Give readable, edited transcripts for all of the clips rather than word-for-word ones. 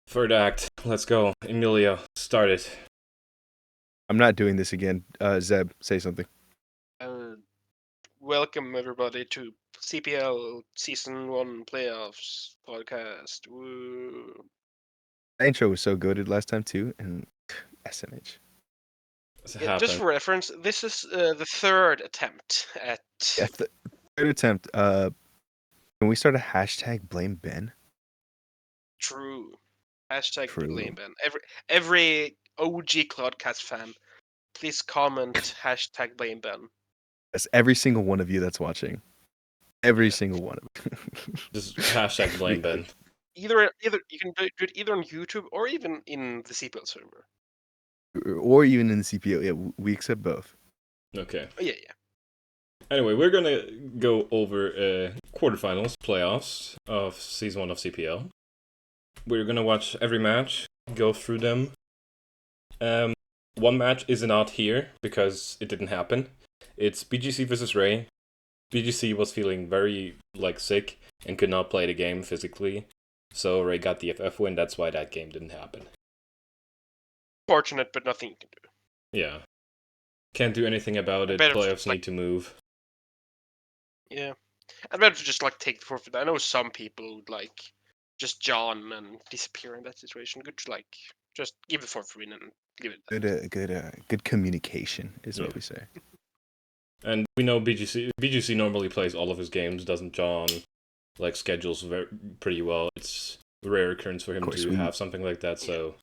Third act. Let's go. Emilio, start it. I'm not doing this again. Zeb, say something. Uh, Welcome everybody to CPL Season 1 Playoffs podcast. Woo. The intro was so goated last time too, and SMH. What's Yeah, just happened? for reference, this is the third attempt at Yeah, third attempt. Can we start a hashtag blame Ben? true. Hashtag True. blame Ben. Every OG Clodcast fan, please comment hashtag blame Ben. That's every single one of you that's watching. Every Yeah. single one of you. Just hashtag blame Ben. Either you can do it either on YouTube or even in the CPL server. Or even in the CPL. Yeah, we accept both. Okay. Oh, yeah. Anyway, we're gonna go over quarterfinals, playoffs of Season 1 of CPL. We're gonna watch every match, go through them. One match is not here because it didn't happen. It's BGC versus Ray. BGC was feeling very sick and could not play the game physically, so Ray got the FF win. That's why that game didn't happen. Fortunate, but nothing you can do. Yeah, can't do anything about it. Better Playoffs need to move. Yeah. I'd rather just take the forfeit. I know some people would just John and disappear in that situation. Good to just give the forfeit win and give it. Good communication is what we say. And we know BGC normally plays all of his games. Doesn't John schedules pretty well? It's a rare occurrence for him to have something like that. So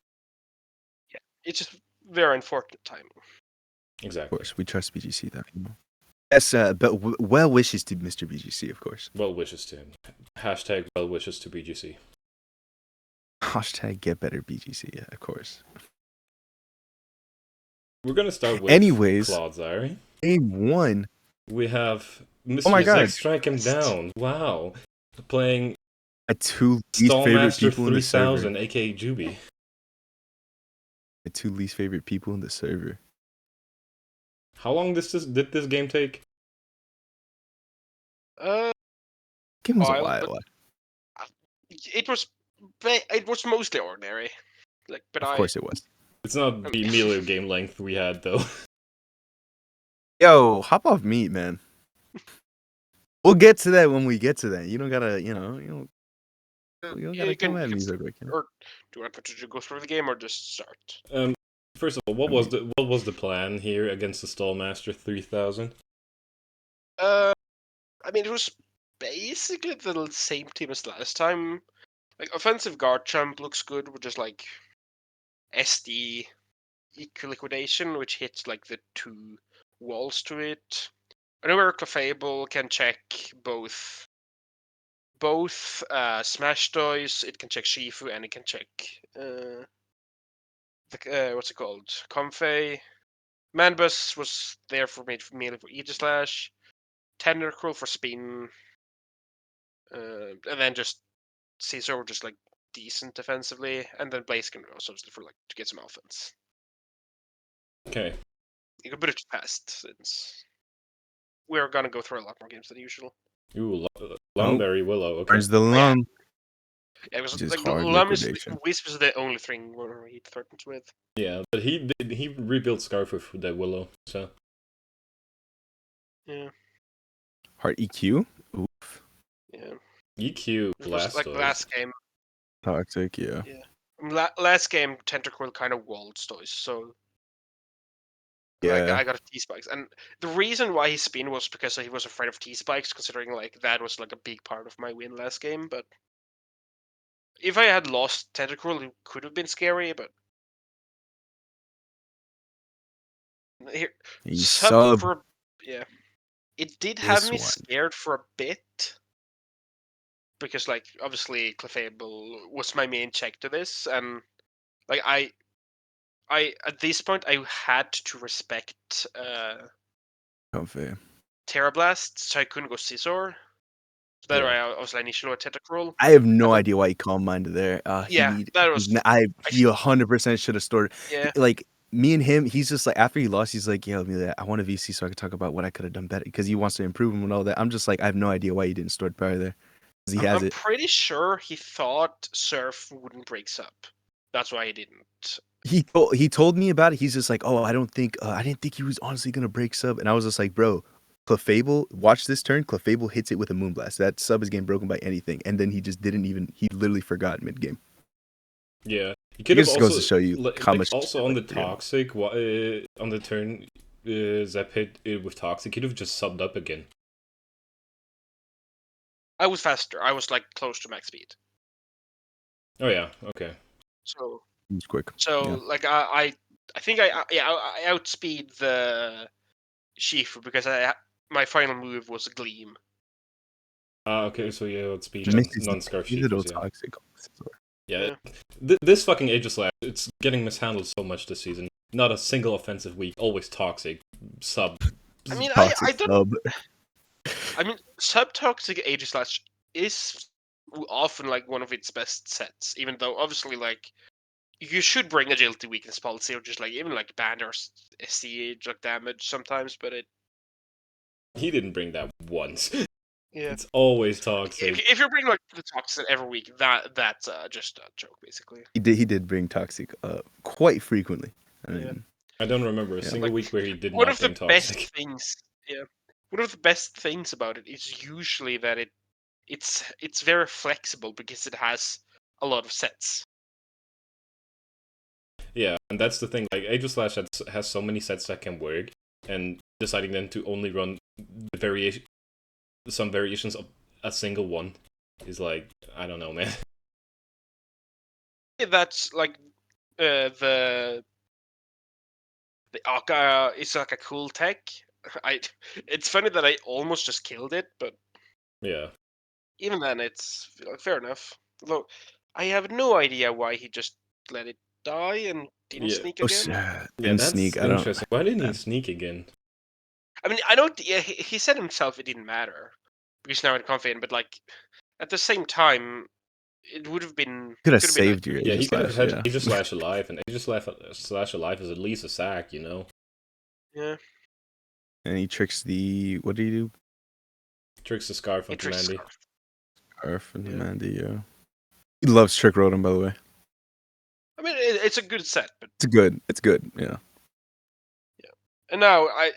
yeah, it's just very unfortunate timing. Exactly. Of course, we trust BGC though. Yes, but well wishes to Mr. BGC, of course. Well wishes to him. Hashtag well wishes to BGC. Hashtag get better BGC, yeah, of course. We're gonna start with Clodcast. Game 1. We have Mr. Oh my God. Zeg strike him down. Wow. Playing my two least favorite people in the server. 3000, aka Juby. My two least favorite people in the server. How long did this game take? Game was a while. It was mostly ordinary. But of course it was. It's not the Emilio game length we had though. Yo, hop off meat, man. We'll get to that when we get to that. You don't gotta, you don't gotta come at me so quick. Or do you want to go through the game or just start? First of all, what was the plan here against the Stallmaster 3000? I mean, it was basically the same team as last time. Offensive guard champ looks good with just SD equal liquidation, which hits the two walls to it. Anywhere Clefable can check both Smash Toys, it can check Shifu, and it can check what's it called? Comfey. Manbus was there for mainly for Aegis Slash. Tendricruel for spin. And then just Caesar just decent defensively, and then Blaziken also just for to get some offense. Okay. You can put it fast since we're gonna go through a lot more games than usual. Ooh, Lumberry Willow. Okay. Where's the Lum? Yeah, it was Lum Wisp is the only thing where he threatens with. Yeah, but he rebuilt Scarf with the Willow, so. Yeah. Heart EQ? Oof. Yeah. EQ last game. Toxic, yeah. Last game, Tentacruel kind of walled Stoys, so yeah. I got a T-Spikes. And the reason why he spin was because he was afraid of T-Spikes, considering that was a big part of my win last game, but if I had lost Tentacruel, it could have been scary, but here, sub for it did have me scared for a bit, because obviously Clefable was my main check to this, and I at this point I had to respect Terrablast, so I couldn't go Scizor. So that way I was initially a Tentacruel. I have no idea why he calmed mine there. He 100% should have stored. Yeah. Me and him, he's just after he lost, he's like, "Yo, I want a VC so I could talk about what I could have done better," because he wants to improve him and all that. I'm just I have no idea why he didn't store power there. He has I'm it. pretty sure he thought Surf wouldn't break sub. That's why he didn't. He told me about it. He's just like, oh, I didn't think he was honestly gonna break sub. And I was just like, bro, Clefable, watch this turn. Clefable hits it with a Moonblast. That sub is getting broken by anything. And then he just he literally forgot mid game. Yeah, he It could have just goes also to show you how much. also on the toxic on the turn Zep hit with toxic. He could have just subbed up again. I was faster. I was like close to max speed. Oh yeah, okay. So He's quick. So Yeah. like I think I outspeed the Shifu because my final move was a Gleam. Okay, so yeah, let's speed Just- non-scarf He's a little Shifus, yeah. toxic. Yeah, this fucking Aegislash, it's getting mishandled so much this season. Not a single offensive week, always toxic. Sub. I mean, Toxic I don't. sub. I mean, Subtoxic Aegislash is often like one of its best sets, even though obviously like you should bring agility weakness policy or just like even like ban or SC like damage sometimes, but He didn't bring that once. yeah. It's always toxic. If you bring like the toxic every week, that's just a joke basically. He did bring toxic quite frequently. I Yeah. mean, I don't remember a Yeah. single Like, week where he did One not of the bring toxic. best things, yeah. One of the best things about it is usually that it's very flexible because it has a lot of sets. Yeah, and that's the thing. Like Aegislash has so many sets that can work, and deciding then to only run the some variations of a single one is like, I don't know, man. Yeah, that's like the Aka is like a cool tech. It's funny that I almost just killed it, but Yeah. even then, it's fair enough. Although I have no idea why he just let it die and didn't Yeah. sneak oh, again. Yeah, didn't that's sneak. I don't. interesting. Why didn't he Yeah. sneak again? I mean, I don't. Yeah, he said himself it didn't matter because now it's confident, but like at the same time, it would have been Could have could have been saved your Yeah, he could have Aegislash. had Yeah. Aegislash alive, and Aegislash alive is at least a sack, you know? yeah. And he tricks the what do you do? Tricks the Scarf He onto tricks Mandy. Scarf. Scarf and Yeah. Mandy. Yeah. He loves Trick Rotom, by the way. I mean, it's a good set, but It's good. It's good. Yeah. and now I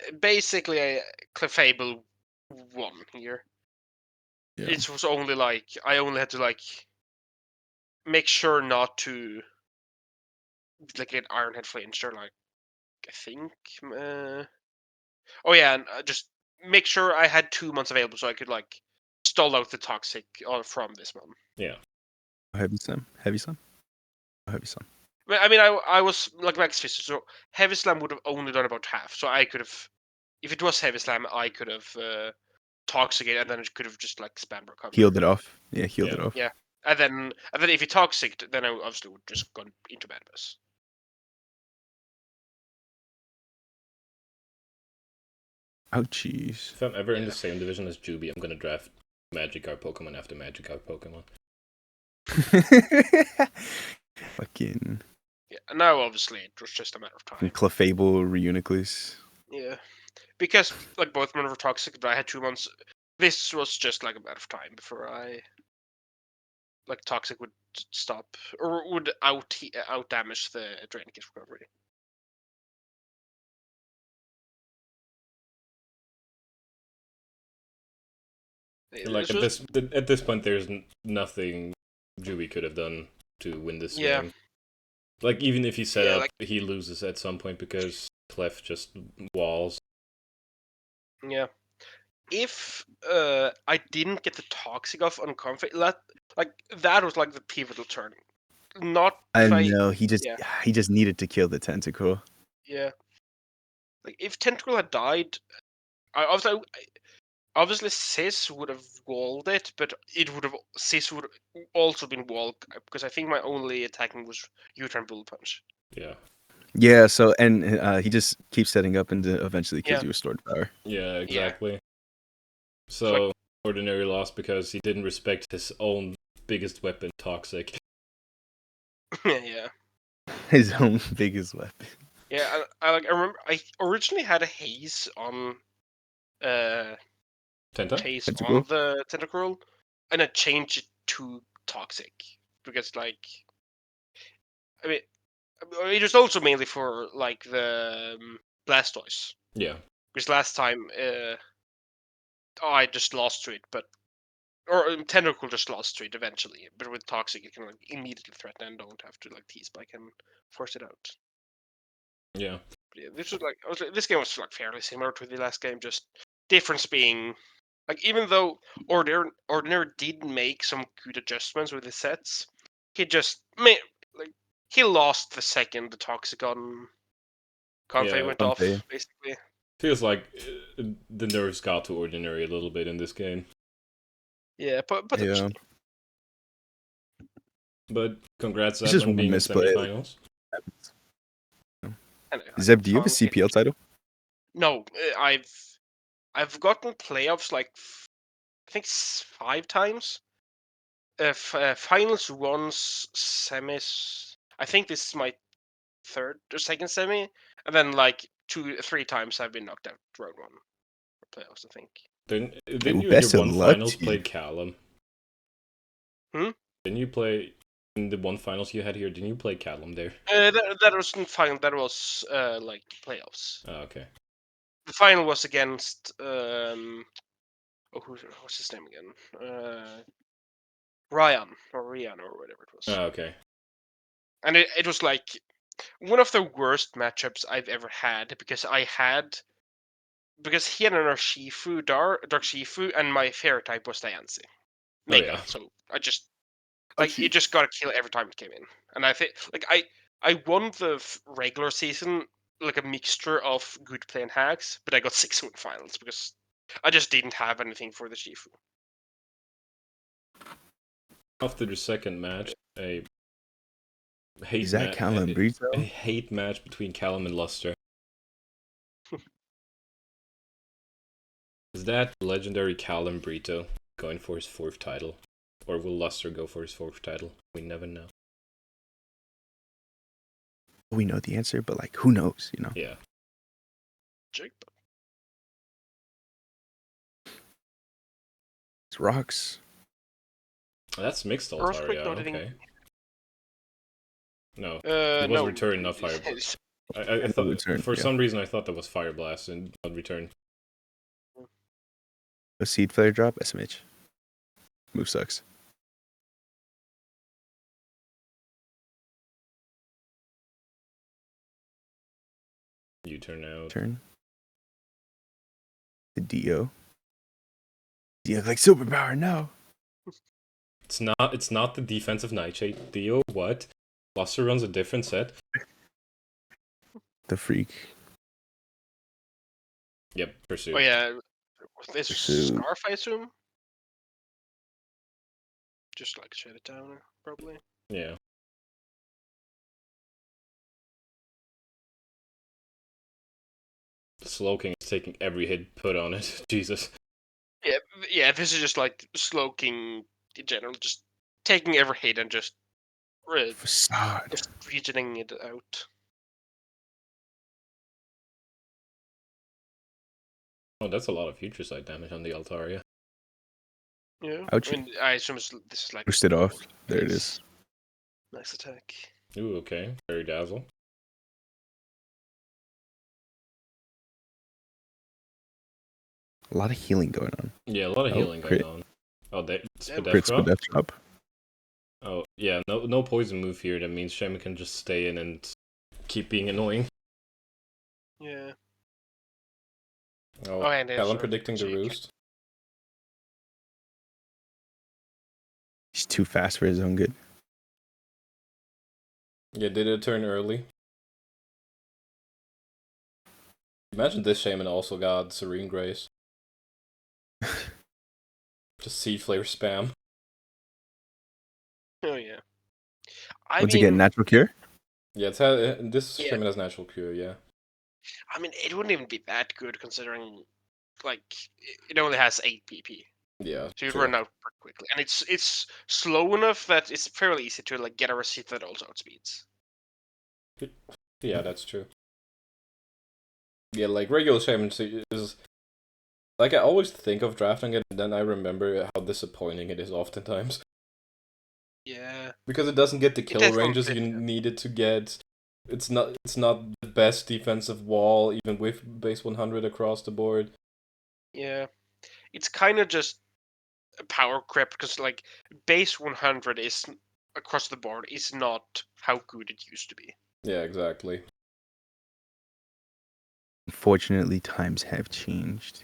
Clefable won here. Yeah. It was only like I only had to like make sure not to like get Ironhead flinched or like I think. Oh yeah, and just make sure I had 2 months available so I could like stall out the toxic from this one. Yeah. Heavy Slam. Heavy Slam. Heavy Slam. I mean, I was like Max Fist, so Heavy Slam would have only done about half. So I could have, if it was Heavy Slam, I could have toxic it, and then it could have just like spam recover. Healed it off. Yeah. Healed Yeah. it off. Yeah, and then if he toxic, then I obviously would just gone into madness. Ouchies. If I'm ever in Yeah. the same division as Juby, I'm gonna draft Magikarp Pokemon after Magikarp Pokemon. Fucking Yeah, and now obviously it was just a matter of time. Clefable Reuniclus. Yeah, because like both men were toxic, but I had 2 months. This was just like a matter of time before I like toxic would stop or would out damage the Draining Kiss recovery. Like at this point, there's nothing Juby could have done to win this game. Like even if he set up, he loses at some point because Clef just walls. Yeah. If I didn't get the toxic off on conflict, that was like the pivotal turn. Not I if know he just needed to kill the tentacle. Yeah. Like if Tentacle had died, obviously Sis would have walled it, but Sis would also been walled because I think my only attacking was U-turn bullet punch. Yeah. Yeah. So and he just keeps setting up and eventually kills you with stored power. Yeah, exactly. So Ordinary lost because he didn't respect his own biggest weapon, Toxic. Yeah. His own biggest weapon. Yeah, I remember I originally had a haze on Tenta? chase Tentacle? on the Tentacruel, and I changed it to toxic because like I mean it was also mainly for like the Blastoise Yeah. because last time I just lost to it, but or Tentacle just lost to it eventually, but with toxic it can like immediately threaten and don't have to like T-spike and force it out. Yeah. But yeah, this was like this game was like fairly similar to the last game, just difference being like even though Ordinary did make some good adjustments with his sets, he just made like he lost the second the Toxicon Confe Yeah. went Confe. off, basically. Feels like the nerves got to Ordinary a little bit in this game. Yeah, potentially. But congrats, It's Zeb, just on one being in misplay. Like, semifinals. happens. Anyway, Zeb, do you have a fun. CPL title? No, I've gotten playoffs like I think 5 times. Finals once, semis. I think this is my third or second semi, and then like 3 times I've been knocked out round one for playoffs. I think. Didn't Ooh, you in your best of one luck finals to you. play Callum? Hmm. Didn't you play in the one finals you had here? Didn't you play Callum there? That wasn't final. That was like playoffs. Oh, okay. The final was against what's his name again? Ryan or Rian or whatever it was. Oh, okay. And it was like one of the worst matchups I've ever had because he had an Urshifu, Dark Shifu, and my favorite type was Diancie. Oh Mega. yeah. So I just like it just got a kill every time it came in. And I think like I won the regular season like a mixture of good play and hacks, but I got 6-win finals because I just didn't have anything for the Shifu. After the second match, a hate Is that Callum Brito? a hate match between Callum and Luster. Is that legendary Callum Brito going for his 4th title? Or will Luster go for his 4th title? We never know. We know the answer, but like, who knows? You know. Yeah. Jake. It's rocks. Oh, that's mixed Earthquake Altaria, not hitting. okay. No, it was No. return, not Fire Blast. I And thought return, for yeah. some reason I thought that was Fire Blast and not return. A seed flare drop, SMH. Move sucks. You turn out. Turn. The DO. DO like superpower, no. It's not the defensive Nightshade Dio. What? Luster runs a different set. The freak. Yep, Pursuit. Oh yeah, this Pursuit. Scarf, I assume. Just like shut it down, probably. Yeah. Slowking is taking every hit put on it. Jesus. Yeah. This is just like Slowking in general, just taking every hit and just Facade. regioning it out. Oh, that's a lot of future sight damage on the Altaria. Yeah. Ouch. I mean, I assume this is like Pushed it off. There it nice- is. Nice attack. Ooh, okay. Very dazzle. A lot of healing going on. Yeah, a lot of Oh, healing crit. going on. Oh, they Damn. Crits Spadefka? death drop. Oh, yeah, no poison move here. That means Shaman can just stay in and keep being annoying. Yeah. Oh, and there's Callum a predicting the JK. roost. He's too fast for his own good. Yeah, did it turn early? Imagine this Shaman also got Serene Grace. Just Seed Flare spam. Oh yeah. Once again, natural cure. Yeah, this Yeah. Shaman has natural cure, yeah. I mean, it wouldn't even be that good considering, like, it only has 8 PP. Yeah, So you true. run out pretty quickly, and it's slow enough that it's fairly easy to like get a receipt that also outspeeds. Yeah, that's true. Yeah, like regular Shaman is Like, I always think of drafting it, and then I remember how disappointing it is oftentimes. Yeah. Because it doesn't get the It kill definitely, ranges you need it to get. It's not the best defensive wall, even with base 100 across the board. yeah. It's kind of just a power creep because like base 100 is across the board is not how good it used to be. Yeah, exactly. Unfortunately, times have changed.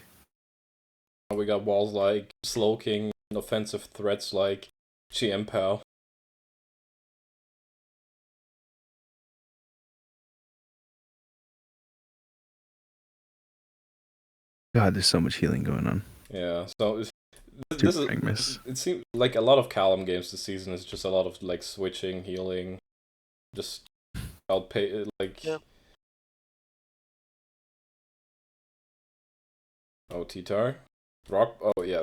We got walls like Slowking, and offensive threats like GM God, there's so much healing going on. Yeah, so Super this is Magnus. it seems like a lot of Callum games this season is just a lot of like switching, healing, just outpay like Yeah. oh T-Tar. Rock oh yeah.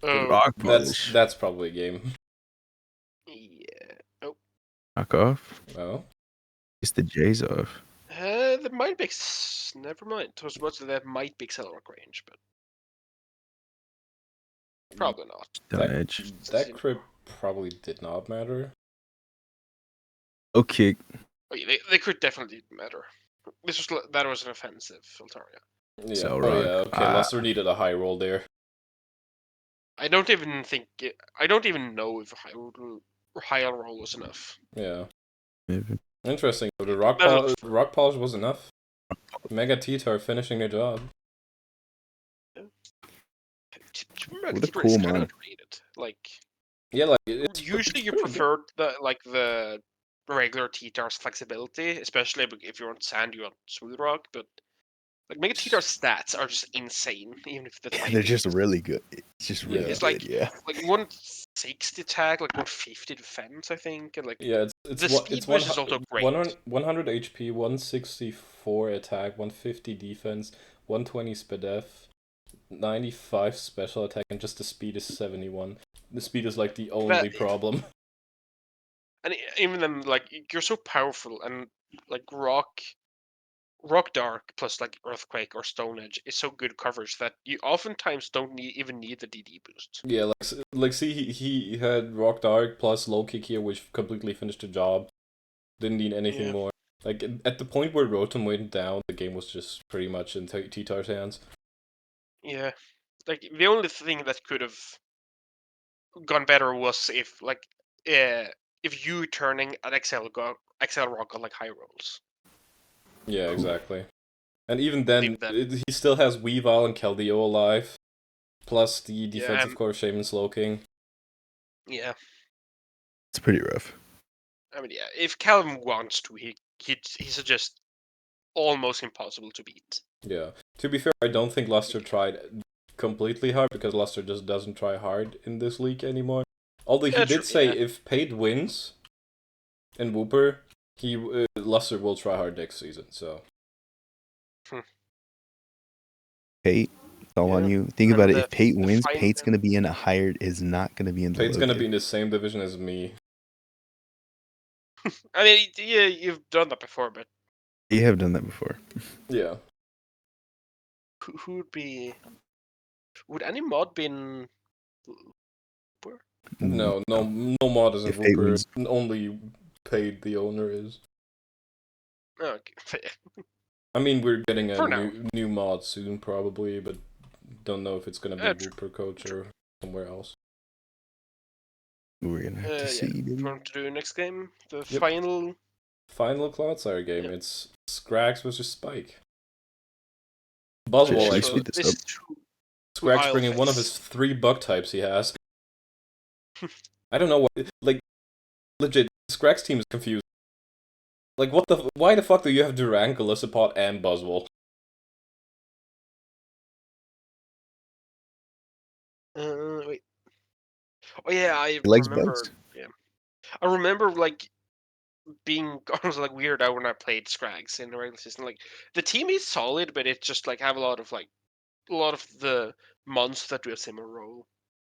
Rock That's push. that's probably a game. Yeah. Oh. Rock off. Oh. It's the J's off. The might be. Never mind. I was about to say that might be Accelerock range, but probably not. Stun edge. That crit probably did not matter. Okay. Oh, yeah, they could definitely matter. That was an offensive Altaria. Yeah. So Oh rock. yeah, okay, Luster needed a high roll there. I don't even think. I don't even know if high roll was enough. Yeah. Maybe. Interesting. The rock polish was enough. Mega T-Tar finishing the job. What a cool kind of mod. underrated. Like Yeah, like it's usually you pretty good. prefer the regular T-Tar's flexibility, especially if you want sand, you want smooth rock. But like Mega T-Tar's stats are just insane, even if the type They're is just really good. It's just really it's good, yeah. like 160 attack, like 150 defense, I think, and like Yeah, the speed boost is also great. 100 HP, 164 attack, 150 defense, 120 SPDF, 95 special attack, and just the speed is 71. The speed is like the only problem. And even then, like you're so powerful, and like rock dark plus like earthquake or stone edge is so good coverage that you oftentimes don't even need the DD boost. Yeah, like see, he had Rock Dark plus Low Kick here, which completely finished the job. Didn't need anything more. Like at the point where Rotom went down, the game was just pretty much in T-Tar's hands. Yeah, like the only thing that could have gone better was if you turning an Excel rock on like high rolls. Yeah, Cool. exactly. And even then, he still has Weavile and Keldeo alive, plus the defensive core Shaman Slowking. Yeah, It's pretty rough. I mean, yeah, if Calvin wants to, he's just almost impossible to beat. Yeah. To be fair, I don't think Luster tried completely hard, because Luster just doesn't try hard in this league anymore. Although he did say if Paid wins in Wooper, Luster will try hard next season, so... Pate, it's all on you. Think about it. If Pate wins, Pate's going to be in a higher, is not going to be in the Pate's going to be in in the same division as me. I mean, yeah, you've done that before, but... You have done that before. Yeah. Who would be... Would any mod be in... No mod is in If Pate Wooper. wins. Only Paid the owner is. Okay. I mean, we're getting a new mod soon, probably, but don't know if it's gonna be Wooper Coach or somewhere else. We're gonna have to see. Do you want to do next game? The final Clodsire game. It's Scrags versus Spike. Buzzwole actually. Scrags bringing one of his 3 bug types he has. I don't know what. Like, legit, Scrags team is confused. Like, why the fuck do you have Durant, Golisopod, and Buzzwole? Wait. Oh yeah, I remember. Bugs. Yeah, I remember like being almost like weird out when I played Scrags in the regular season. Like the team is solid, but it's just like have a lot of the months that do a similar role.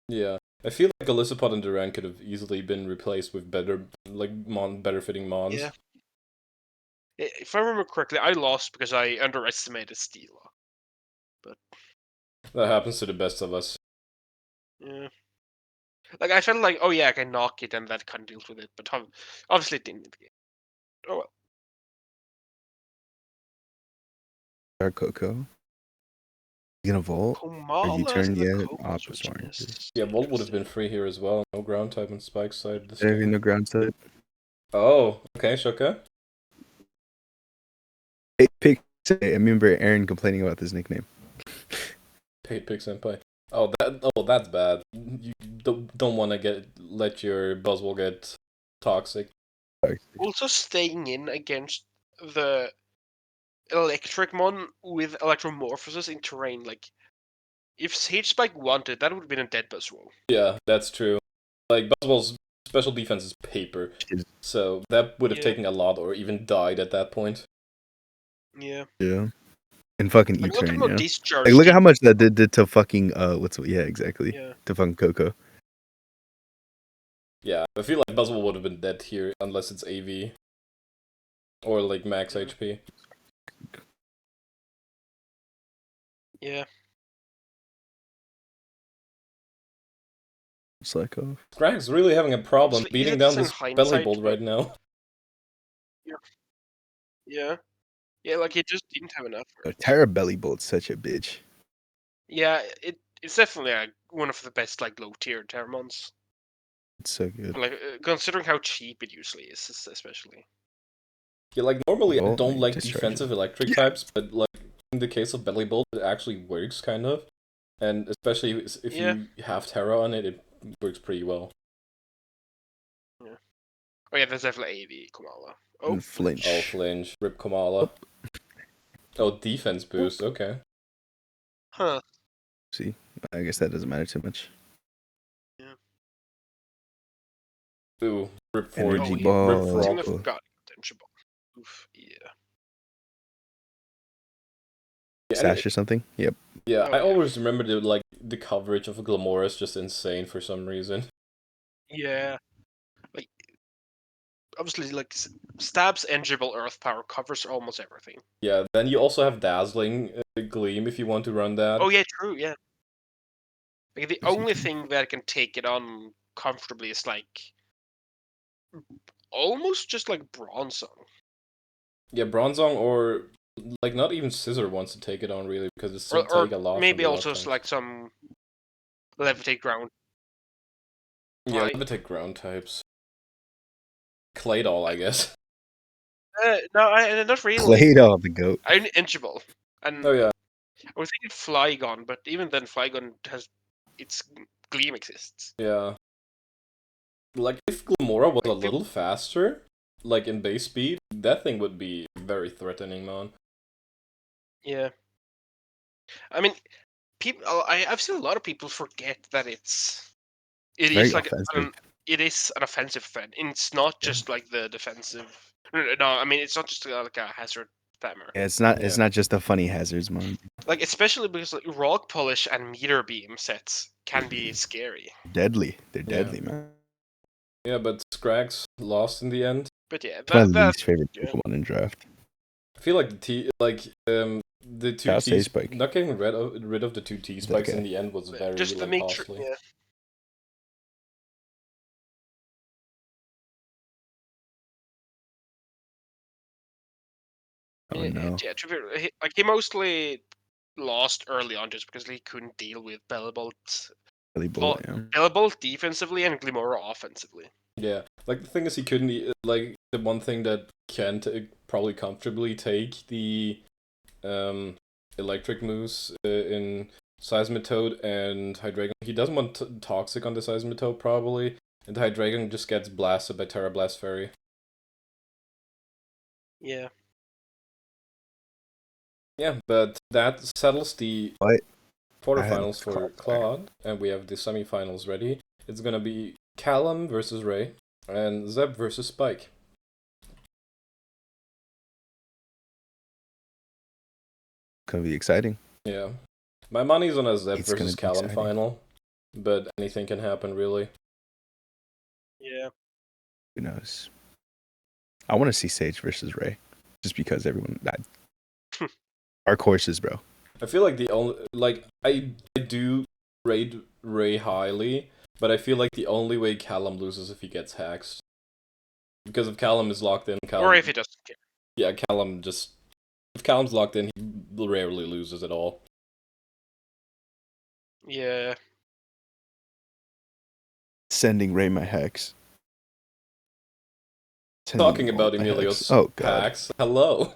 Yeah, I feel like Golisopod and Durant could have easily been replaced with better fitting mons. Yeah. If I remember correctly, I lost because I underestimated Steel. But That happens to the best of us. Yeah. Like I felt like, oh yeah, I can knock it and that kind of deals with it, but obviously it didn't. Oh well. Our Coco. You gonna vault? Or you Komala's turn in the yet? Coco Opus switching orange. is Yeah, Volt would have been interesting. free here as well. No ground type on Spike's side this There game. no ground side. Oh, okay, Shoka. Pick. I remember Aaron complaining about this nickname. Paid Pig Senpai. That's bad. You don't want to let your Buzzwole get toxic. Also staying in against the electric mon with electromorphosis in terrain, like if Sage Spike wanted, that would have been a dead Buzzwole. Yeah, that's true. Like Buzzwole's special defense is paper, so that would have Yeah. taken a lot or even died at that point. Yeah. Yeah. And fucking Like look at E-turn, how yeah. discharge. Like look at how much that did to fucking yeah, exactly. Yeah. To fucking Coco. Yeah, I feel like Buzzwole would have been dead here unless it's AV or like max HP. Yeah. Psycho. Scrag's really having a problem So beating that's down in this belly hindsight, bolt but right now. yeah. Yeah, like he just didn't have enough. Terra Belly Bolt's such a bitch. Yeah, it's definitely one of the best like low tier Terramons. It's so good. Like considering how cheap it usually is, especially. Yeah, like normally I Volt, don't like discharge. defensive electric types, but like in the case of belly bolt, it actually works kind of, and especially if Yeah. you have Terra on it, it works pretty well. Yeah. Oh yeah, there's definitely AV Kamala. Oh, And flinch. Oh, flinch, rip Kamala. Oh, defense boost. Okay. Huh. See, I guess that doesn't matter too much. Yeah. Ooh, rip 40. Energy Oh, yeah. ball. Rip Frog. Significant potential. Oof. Yeah. Yeah, Sash or something? Yep. yeah, Oh, I yeah. always remember the coverage of Glamora is just insane for some reason. Yeah. Like obviously, like stabs Engiable Earth Power covers almost everything. Yeah, then you also have Dazzling Gleam if you want to run that. Oh yeah, true. Yeah. Like the only thing that can take it on comfortably is like almost just like Bronzong. Yeah, Bronzong or like not even Scissor wants to take it on really because it still Or take a lot from maybe the also left types. like some levitate ground. Yeah, Fly. Levitate ground types. Claydol, I guess. No, not really. Played all the goat. I'm Engiable, and Oh yeah. I was thinking Flygon, but even then, Flygon has its Gleam exists. Yeah. Like if Glamora was a Like, little faster, like in base speed, that thing would be very threatening, man. Yeah. I mean, people. I've seen a lot of people forget that it Very is like offensive. it is an offensive threat. And it's not just like the defensive. No, I mean it's not just like a hazard timer. Yeah, it's not. Yeah. It's not just a funny hazards, man. Like especially because like rock polish and meter beam sets can be scary. Deadly. They're Yeah. deadly, man. Yeah, but Scrags lost in the end. But yeah, It's my that least favorite yeah. Pokemon in draft. I feel like the two I'll T say Spike. not getting rid of the two T spikes okay. in the end was very just the like, nature. costly. Yeah. Oh no. Yeah, to be, he mostly lost early on just because he couldn't deal with Bellbolt. Really bolt, yeah. Bellbolt defensively and Glimora offensively. Yeah, like the thing is he couldn't like the one thing that can probably comfortably take the electric moves in Seismitoad and Hydreigon. He doesn't want Toxic on the Seismitoad probably, and the Hydreigon just gets blasted by Terra Blast Fairy. Yeah. Yeah, but that settles the What? quarterfinals for Claude, and we have the semifinals ready. It's gonna be Callum versus Ray, and Zeb versus Spike. Gonna be exciting. Yeah. My money's on a Zeb It's versus gonna be Callum exciting. final, but anything can happen, really. Yeah. Who knows? I want to see Sage versus Ray, just because everyone. Dark horses, bro. I feel like the only I do rate Ray highly, but I feel like the only way Callum loses if he gets hacks. Because if Callum is locked in, Or if he doesn't care. yeah, Callum just if Callum's locked in, he rarely loses at all. Yeah. Sending Ray my hex. Talking about Emilio's Oh god. hacks. Hello.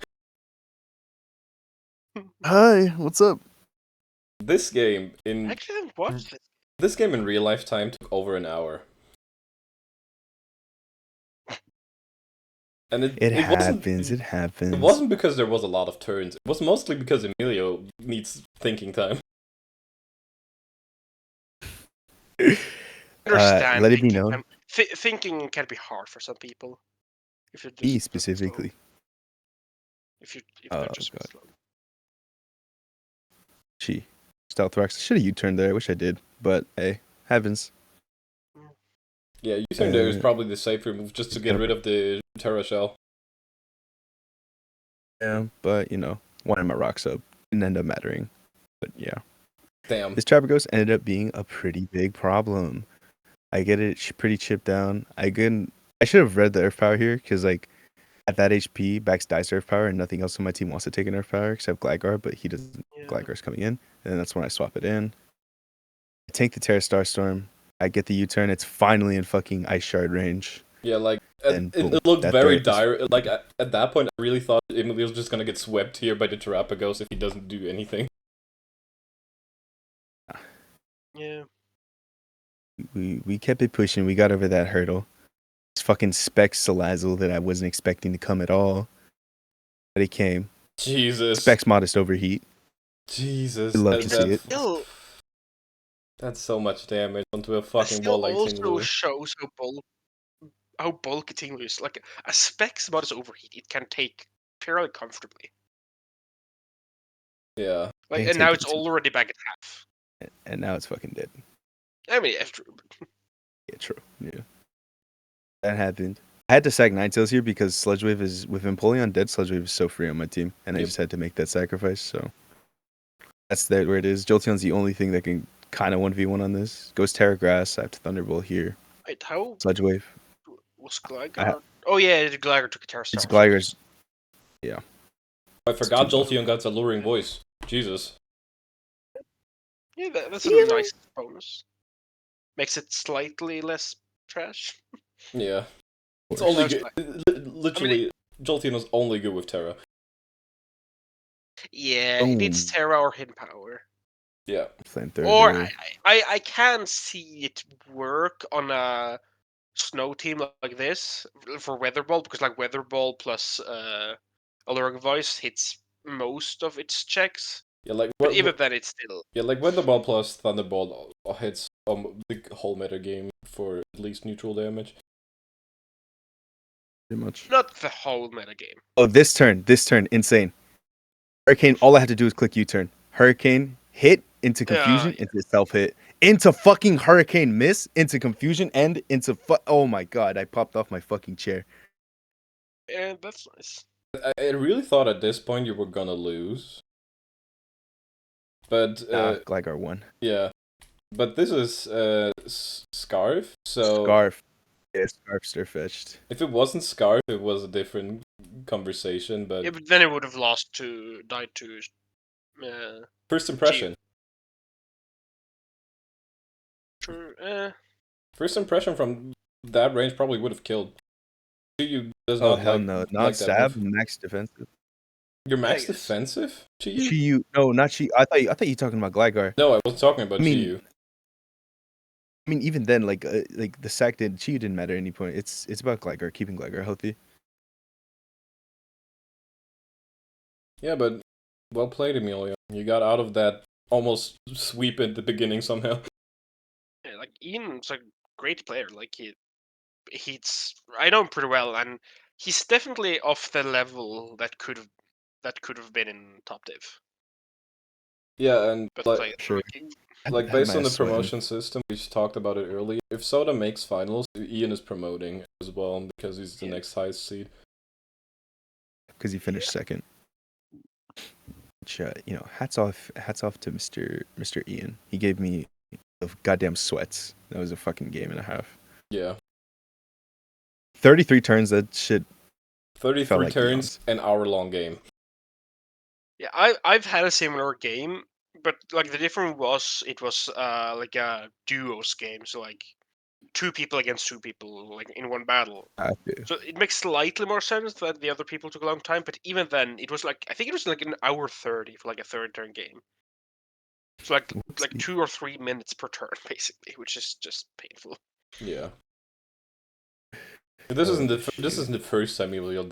Hi, what's up? This game I in actually didn't watch this. this game in real life time took over an hour. And It happens. It happens. It wasn't because there was a lot of turns. It was mostly because Emilio needs thinking time. Understand let it be thinking known. time. Thinking can be hard for some people. If you're just Me specifically. If they're just God. slow. Gee. Stealth rocks. I should have U-turned there. I wish I did. But hey, happens. Yeah, U-turn there is probably the safer move just to get rid of the Terra Shell. Yeah, but you know, wanted my rocks up. Didn't end up mattering. But yeah. Damn. This Trapper Ghost ended up being a pretty big problem. I get it pretty chipped down. I should have read the Earth Power here, because like at that HP, Bax dies to Earth Power, and nothing else on my team wants to take an Earth Power except Gligar, but he doesn't. Yeah. Gligar's coming in, and that's when I swap it in. I tank the Terra Starstorm. I get the U-turn. It's finally in fucking Ice Shard range. Yeah, like And boom, it looked that very threat is- dire. Like at that point, I really thought Emilio's just gonna get swept here by the Terrapagos if he doesn't do anything. Yeah. We kept it pushing. We got over that hurdle. It's fucking Specs Salazzle that I wasn't expecting to come at all, but it came. Jesus. Specs Modest Overheat. Jesus. I love to see it. Still, That's so much damage onto a that fucking still ball like also Tinglu. shows how bulky Tinglu is. Like a Specs about his overheat, it can take fairly comfortably. Yeah. Like, can and now take it's it too. already back at half. And now it's fucking dead. I mean, after Yeah, true. Yeah. That happened. I had to sack Ninetales here because Sludge Wave is, with Empoleon dead, Sludge Wave is so free on my team, and I Yep. just had to make that sacrifice, so that's where it is. Jolteon's the only thing that can kind of 1v1 on this. Goes Terra Grass, I have to Thunderbolt here. wait, how Sludge Wave. was Gligar? Oh yeah, Gligar took a Terra Star. It's Gligar's. Yeah. I forgot too Jolteon got alluring voice. Jesus. Yeah, that's a nice bonus. Makes it slightly less trash. Yeah. It's course. only That's good. Literally, Jolteon is only good with Terra. Yeah, it needs Boom. Terra or Hidden Power. Yeah. Flamethrower. Or there. I can see it work on a snow team like this for Weather Ball, because like Weather Ball plus Alluring Voice hits most of its checks. Yeah, like But even then, it's still yeah, like Weatherball plus Thunderbolt hits the whole meta game for at least neutral damage. Pretty much. not the whole meta game. Oh, this turn, insane. Hurricane, all I had to do was click U-turn. Hurricane, hit, into confusion, Yeah. into self-hit, into fucking Hurricane, miss, into confusion, and into oh my god, I popped off my fucking chair. And that's nice. I really thought at this point you were gonna lose. But Gligar won. yeah. But this is Scarf, so Scarf. Yeah, Scarf Stirfetched. if it wasn't Scarf, it was a different conversation, but Yeah, but then it would have died to. first impression. True. First impression from that range probably would have killed. Chiyu does Oh not hell like no, like not that stab, move. max defensive. You're max guess. defensive? Chiyu? Chiyu, no, not Chiyu. I thought you were talking about Gligar. No, I was talking about I mean, Chiyu. I mean, even then, like the sack Chiyu didn't matter at any point. It's about Gligar, keeping Gligar healthy. Yeah, but well played, Emilio. You got out of that almost sweep at the beginning somehow. Yeah, like Ian's a great player. Like he's I know him pretty well, and he's definitely off the level that could have been in top div. Yeah, and But like, like, Sure. like Had based my on the ass sweating. promotion system, we just talked about it earlier. If Soda makes finals, Ian is promoting as well because he's the next highest seed. Because he finished second. which hats off to Mr. Ian. He gave me the goddamn sweats. That was a fucking game and a half. Yeah. 33 turns. That shit. 33 like turns, an hour-long game. Yeah, I've had a similar game, but like the difference was it was like a duos game, so like 2 people against 2 people, like in one battle. So it makes slightly more sense that the other people took a long time, but even then, it was like I think it was like an hour 30 for like a third turn game. So like 2 or 3 minutes per turn, basically, which is just painful. Yeah. This isn't the first time Emilio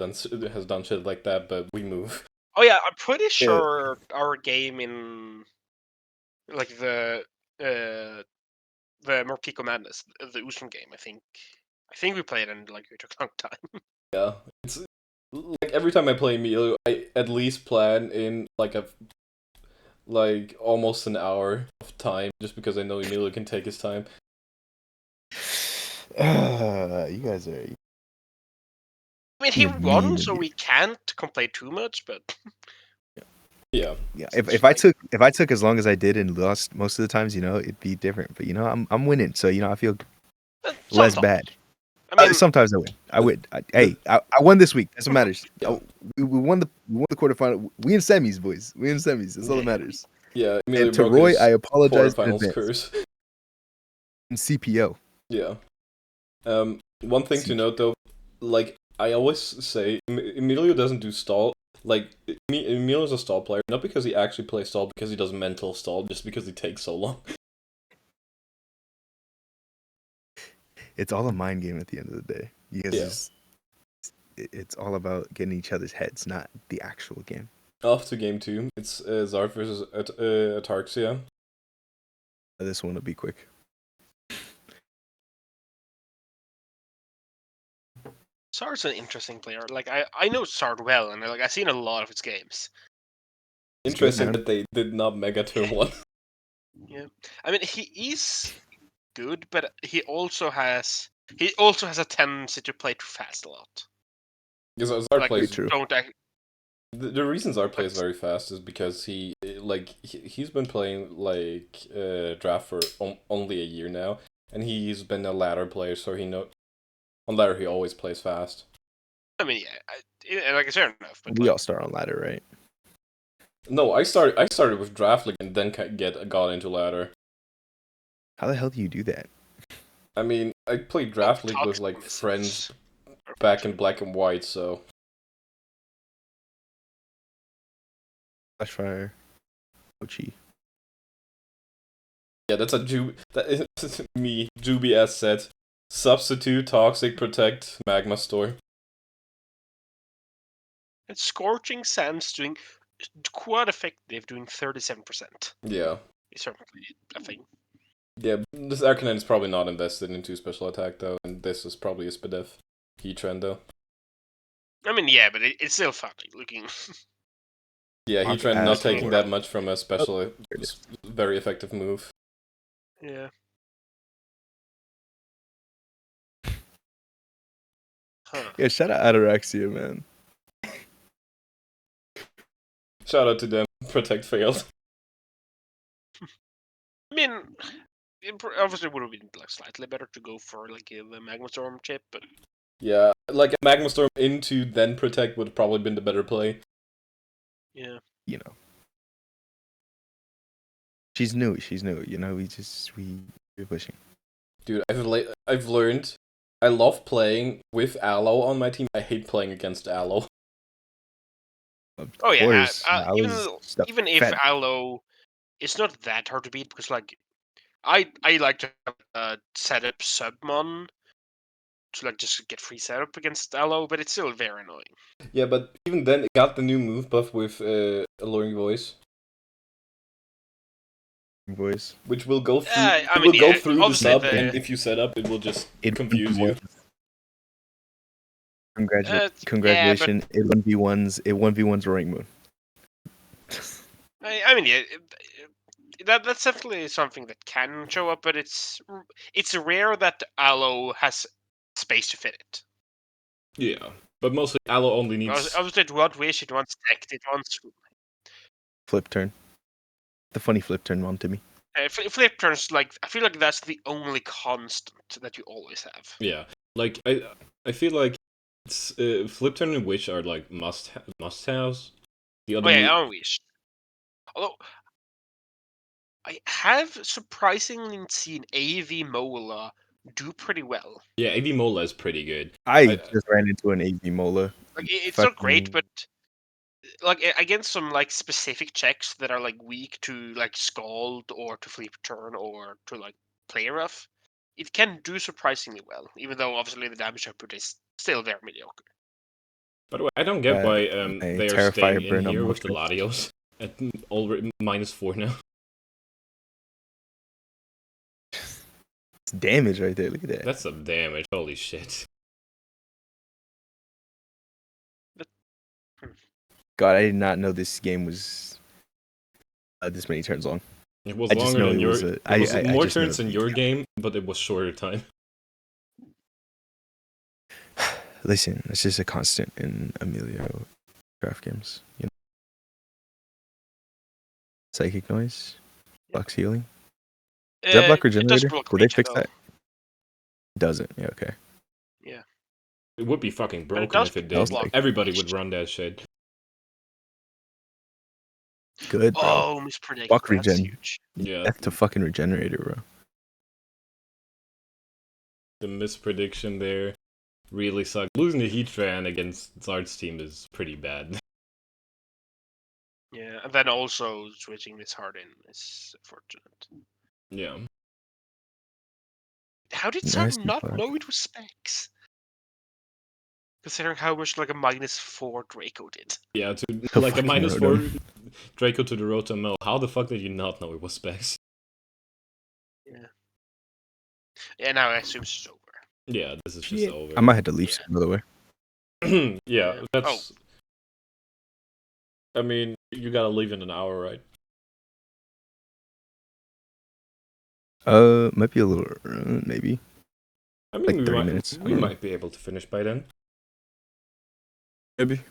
has done shit like that, but we move. Oh yeah, I'm pretty sure our game in like the Morpico Madness, the Usman game. I think we played and like it took a long time. Yeah, it's like every time I play Emilio, I at least plan in like almost an hour of time, just because I know Emilio can take his time. You guys are. I mean, he won, so we can't complain too much. But yeah. If I took as long as I did and lost most of the times, it'd be different. But I'm winning, so I feel less bad. I mean, sometimes I win. I win. I won this week. That's what matters. Yeah. We won the quarterfinal. We in semis, boys. We in semis. That's all that matters. Yeah. And to Roy, I apologize in quarterfinals advance. curse. In CPL. Yeah. One thing to note though, like I always say, Emilio doesn't do stall. Like Emilio's a stall player, not because he actually plays stall, because he does mental stall, just because he takes so long. It's all a mind game at the end of the day. You guys it's all about getting each other's heads, not the actual game. Off to game 2. It's Zarf versus Atarxia. This one will be quick. Sard's an interesting player. Like I know Sard well, and I've seen a lot of his games. Interesting that they did not Mega Turn 1. Yeah, I mean he is good, but he also has a tendency to play too fast a lot. Because Zard plays true. The reason Zard plays very fast is because he's been playing draft for only a year now, and he's been a ladder player, so on ladder he always plays fast. I mean, yeah, like it's fair enough. But we all start on ladder, right? No, I started with draft league and then got into ladder. How the hell do you do that? I mean, I played draft league with friends back in black and white, so. Flashfire. Ochi. Yeah, that's that is me. Juby as said. Substitute, toxic, protect, magma store. And Scorching Sands doing quite effective, doing 37%. Yeah. It's certainly a thing. Yeah, this Arcanine is probably not invested into special attack though, and this is probably a Spadef Heatran though. I mean, yeah, but it's still funny looking. Yeah, Heatran not taking that much from a special, very effective move. Yeah. Huh. Yeah, shout out Ataraxia, man. Shout out to them. Protect failed. I mean, it obviously would have been slightly better to go for the Magma Storm chip, but yeah, a Magma Storm into then Protect would have probably been the better play. Yeah. She's new. We're pushing. Dude, I've learned I love playing with Aloe on my team. I hate playing against Aloe. Oh yeah, even if Aloe, it's not that hard to beat because I like to set up Submon to just get free setup against Aloe, but it's still very annoying. Yeah, but even then, it got the new move buff with Alluring Voice. Which will go through. Go through the sub, and if you set up, it will just confuse you. Congratulations! Yeah, it 1v1s. It 1v1s Roaring Moon. I mean, yeah, that's definitely something that can show up, but it's rare that Aloe has space to fit it. Yeah, but mostly Aloe only needs. Obviously, it wants Wish, it wants Tech, it wants. flip turn. The funny flip turn one to me. Flip turns, like, I feel like that's the only constant that you always have. Yeah, like I feel like it's, flip turn and wish are like must haves. The other Oh yeah, I wish. Although I have surprisingly seen AV Mola do pretty well. yeah, AV Mola is pretty good. I just ran into an AV Mola. Like it's not great, Fucking but like against some like specific checks that are like weak to like scald or to flip turn or to like play rough, it can do surprisingly well. Even though obviously the damage output is still very mediocre. By the way, I don't get why my they are Terrifier staying in burn on here with the motion. Latios at already -4 now. It's damage right there. Look at that. That's some damage. Holy shit. God, I did not know this game was this many turns long. It was I just longer know than it your. was a. It was I more just know it turns was a in huge your game. game, but it was shorter time. Listen, it's just a constant in Emilio craft games. You know? Psychic noise, Flux healing. Does that block It does regenerator? block Did they regen fix though. that? It doesn't. Yeah. Okay. Yeah, It would be fucking but it broken does if it I was did. block. like, Everybody would run that shit. good, bro. Oh, mispredict. Fuck That's regen. huge. Yeah, Death to fucking regenerator, bro. the misprediction there really sucked. Losing the Heat fan against Zard's team is pretty bad. Yeah, and then also switching this hard in is fortunate. Yeah. How did Zard Nasty not fuck. know it was specs? Considering how much like a -4 Draco did. Yeah, to The like a fucking -4 Rotom. Draco to the Rotom Mill. How the fuck did you not know it was specs? Yeah. Yeah, now I assume it's over. Yeah, this is just Shit. over. I might have to leave Yeah. soon, by the way. Yeah, Oh, that's. I mean, you gotta leave in an hour, right? Might be a little, maybe I mean, like we 30 might minutes. we might be able to finish by then. Maybe.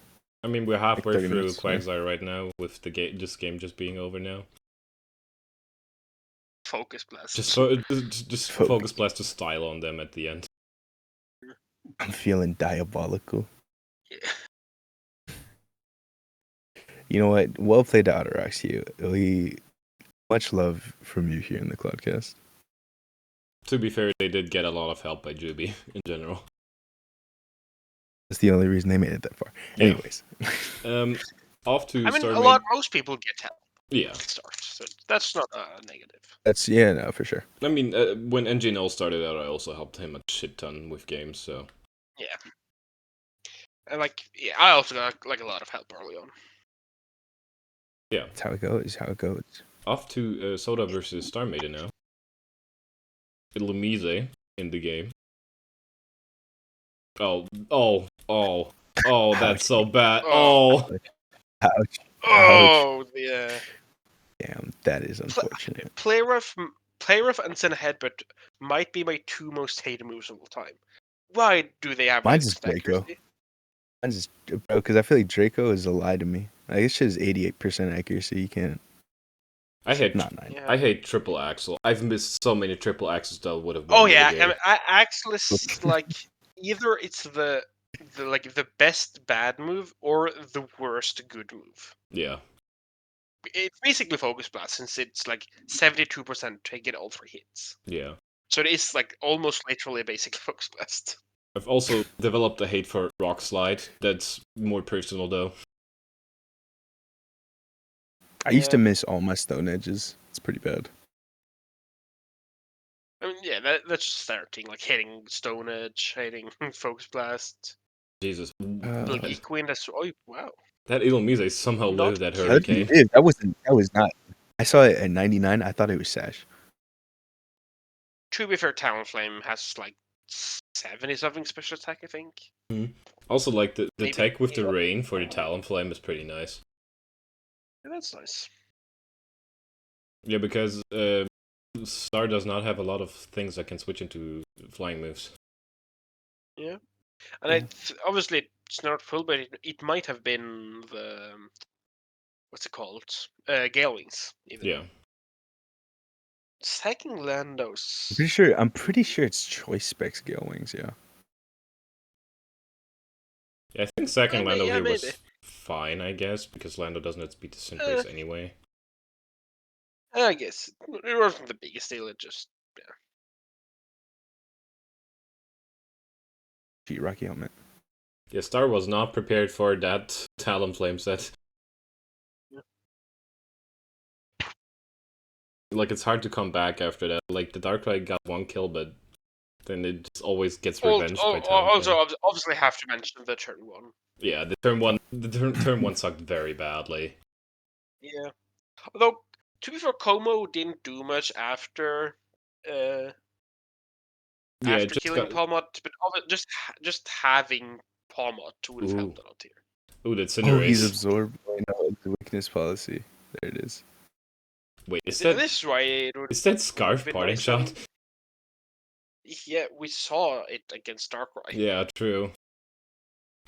I mean, we're halfway 30 through minutes, yeah. Quagsire right now, with the this game just being over now. Focus blast. Just Focus. focus blast to style on them at the end. I'm feeling diabolical. Yeah. You know what? Well played, Autorox. We much love from you here in the Clodcast. To be fair, they did get a lot of help by Juby in general. That's the only reason they made it that far. Yeah. Anyways. Off to I mean, start. most people get help. Yeah. At the start, so that's not a negative. That's, yeah, no, for sure. I mean, when NGNL started out, I also helped him a shit ton with games, so. Yeah. And like, yeah, I also got like a lot of help early on. Yeah. That's how it goes. Off to Soda versus Star Maiden now. Lumise in the game. Oh, that's so bad. Oh. Ouch. Oh, yeah. Damn, that is unfortunate. Play rough and Send Headbutt might be my two most hated moves of all time. Why do they have Mine's this just Draco. accuracy? Mine's just, bro, because I feel like Draco is a lie to me. Like, this shit is 88% accuracy. You can't. I hate Not 9. Yeah. I hate triple axle. I've missed so many triple axles that would have Oh won me yeah, the game. Axel is like either it's the like the best bad move or the worst good move. Yeah. It's basically Focus Blast since it's like 72% to get all 3 hits. Yeah. So it is like almost literally a basic Focus Blast. I've also developed a hate for Rock Slide. That's more personal though. I used to miss all my stone edges. It's pretty bad. I mean, yeah, that's just starting like hitting Stone Edge, hitting Focus Blast. Jesus. Like Equine, that's wow. That Ilumise somehow Not lived that cute. hurricane. That was not. I saw it at 99. I thought it was Sash. To be fair, Talonflame has like 70 something special attack, I think. Also, like the Maybe tech with the 80. rain for the Talonflame is pretty nice. Yeah, that's nice. Yeah, because Star does not have a lot of things that can switch into flying moves. Yeah, and obviously it's not full, but it might have been the what's it called? Gale Wings. Even. Yeah. Sacking Lando's. I'm pretty sure it's choice specs Gale Wings, yeah. Yeah, I think second Lando here maybe. was fine, I guess, because Lando doesn't have speed to sync race anyway. I guess it wasn't the biggest deal. It just Gee, Rocky helmet. Yeah, Star was not prepared for that Talonflame set. Yeah. Like, it's hard to come back after that. Like, the Darkrai got 1 kill, but then it just always gets revenged by Also, Talonflame. obviously, have to mention the turn 1. Yeah, the turn 1 sucked very badly. Yeah. Although, to be fair, Como didn't do much after Yeah, it just killing got... Palmot, but just having Palmot would have Ooh. helped a lot here. Ooh, that's Oh, he's Cinderace. absorbed by the weakness policy. There it is. Wait, This is why it would is that Scarf been parting nice shot? having- Yeah, we saw it against Darkrai. Yeah, true.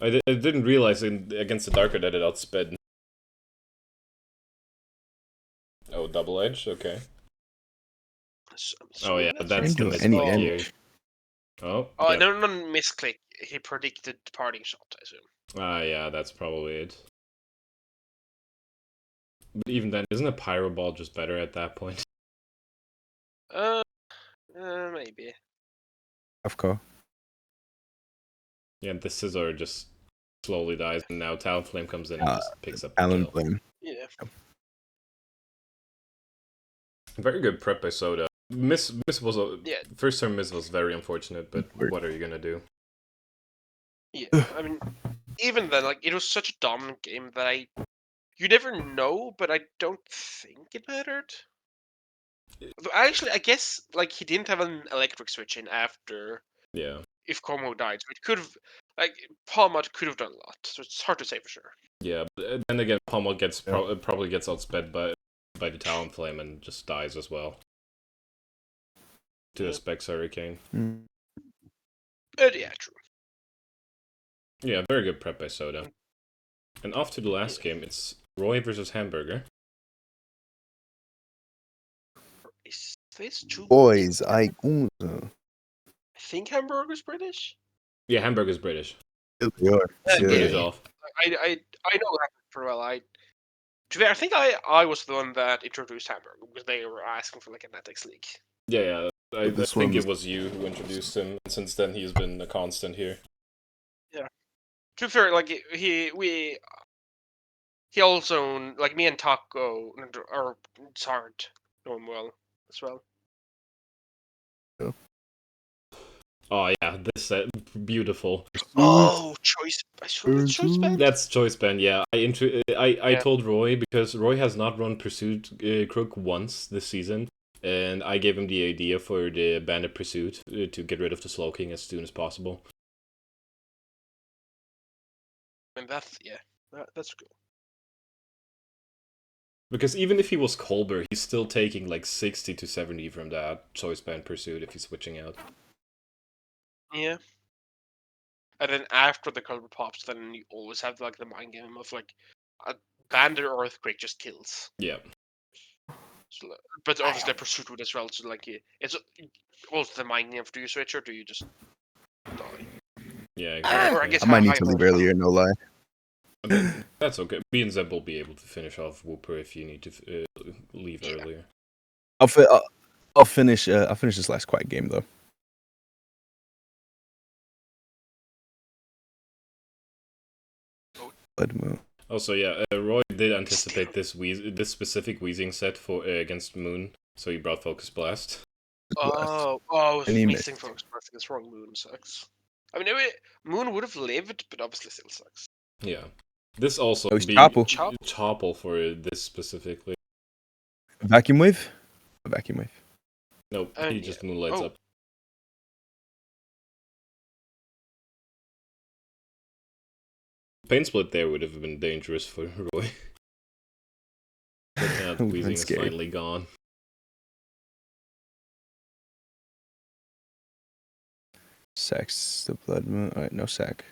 I didn't realize against the Darker that it outsped. Oh, double edge? Okay. Oh yeah, that's Didn't the do any misclick here. damage. Oh, Oh, yep. no, misclick. He predicted parting shot, I assume. Yeah, that's probably it. But even then, isn't a Pyro Ball just better at that point? Maybe. Of course. Yeah, the Scizor just slowly dies, and now Talonflame comes in and just picks up the Alan kill. Blame. Yeah. Very good prep by Soda. Miss was Yeah. first turn miss was very unfortunate, but what are you gonna do? Yeah, I mean, even then, like, it was such a dominant game that you never know, but I don't think it mattered. Though actually, I guess, like, he didn't have an electric switch in after Yeah. if Como died, so it could have, like, Palmot could have done a lot, so it's hard to say for sure. Yeah, but then again, Pommel gets probably gets outsped by the Talonflame and just dies as well. To a Specs Hurricane. Yeah, true. Yeah, very good prep by Soda. And off to the last game, it's Roy versus Hamburger. Is this true? Boys, I I think Hamburger's British. Yeah, Hamburger's British. they are. He's Yeah. British off. I know Hamburger pretty well. I think I was the one that introduced Hamburger because they were asking for like a NetX league. Yeah. I This think one it was you who introduced him, and since then he's been a constant here. Yeah. To be fair, like he also, like, me and Taco or Sard know him well as well. Oh yeah, this set beautiful. Oh, choice! I swear it's choice band. That's Choice Band. Yeah, I Yeah. told Roy because Roy has not run Pursuit Crook once this season, and I gave him the idea for the Bandit Pursuit to get rid of the Slowking as soon as possible. And that's good. Because even if he was Colbert, he's still taking like 60 to 70 from that Choice Band Pursuit if he's switching out. Yeah. And then after the color pops, then you always have like the mind game of like a Bandit or Earthquake just kills. Yeah. So, but obviously the Pursuit would as well. So like it's also the mind game. Do you switch or do you just die? Yeah, exactly. Or I guess I might need high to leave horsepower. earlier, no lie. That's okay. Me and Zeb will be able to finish off Whooper if you need to leave earlier. I'll finish this last quiet game though. Also, yeah, Roy did anticipate this specific Wheezing set for against Moon, so he brought Focus Blast. I was And he missing missed. Focus Blast against wrong. Moon sucks. I mean, Moon would have lived, but obviously still sucks. Yeah. This also Oh, it's being Chopple. Chopple for this specifically. Vacuum wave? A vacuum wave. Nope, he just moonlights up. Pain Split there would have been dangerous for Roy. But that Wheezing is finally gone. Sacks the blood moon. Alright, no sack.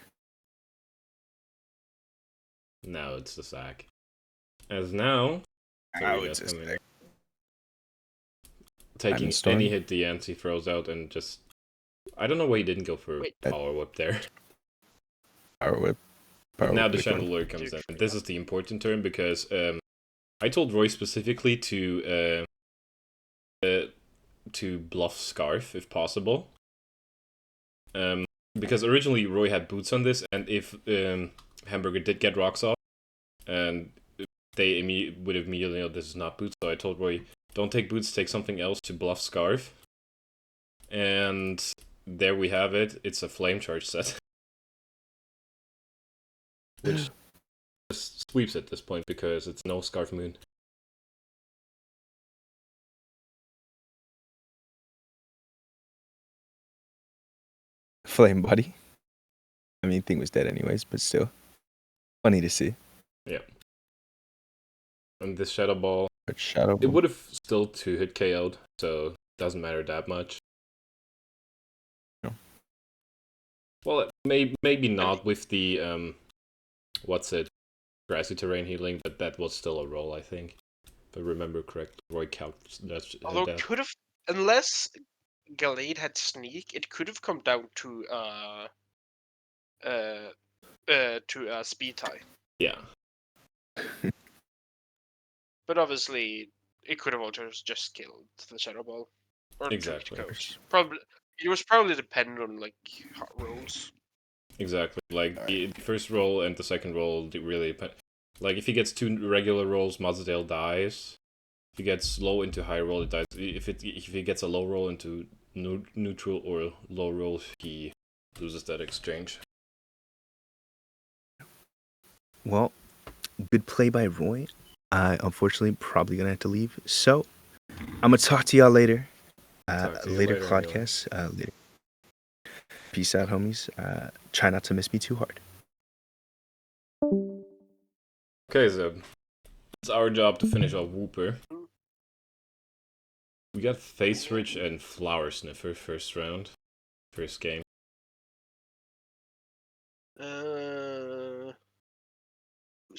Now it's the sack. As now, Wow, Serena's it's coming. a Taking Diamond Storm. any hit the Yancy throws out and just... I don't know why he didn't go for Wait. Power Whip there. Power Whip. But Power now Whip the would've killed him. Chandelier comes in. Dude, And this is the important turn because I told Roy specifically to bluff Scarf if possible. Because originally Roy had boots on this, and if Hamburger did get rocks off, and they would immediately know this is not boots, so I told Roy, don't take boots, take something else to bluff Scarf. And there we have it. It's a flame charge set. Which just sweeps at this point because it's no Scarf Moon. Flame Body. I mean, thing was dead anyways, but still. Funny to see. Yeah. And this Shadow Ball, But Shadow it Ball. would have still 2-hit KO'd, so it doesn't matter that much. No. Well, maybe not with the, what's it, Grassy Terrain Healing, but that was still a roll, I think. If I remember correctly, Roy counted Although that. could have, unless Gallade had sneak, it could have come down to speed tie. Yeah. But obviously, it could have also just killed the Shadow Ball. Or Exactly. Probably, it was probably dependent on like hot rolls. Exactly. Like the first roll and the second roll really depend. Like if he gets 2 regular rolls, Mazdale dies. If he gets low into high roll, it dies. If he gets a low roll into neutral or low roll, he loses that exchange. Well, good play by Roy. I unfortunately probably gonna have to leave. So I'm gonna talk to y'all later. Talk to you Later, later, Clodcast. Later. Peace out, homies. Try not to miss me too hard. Okay, so it's our job to finish off Whooper. We got Face Rich and Flower Sniffer first round, first game. Who's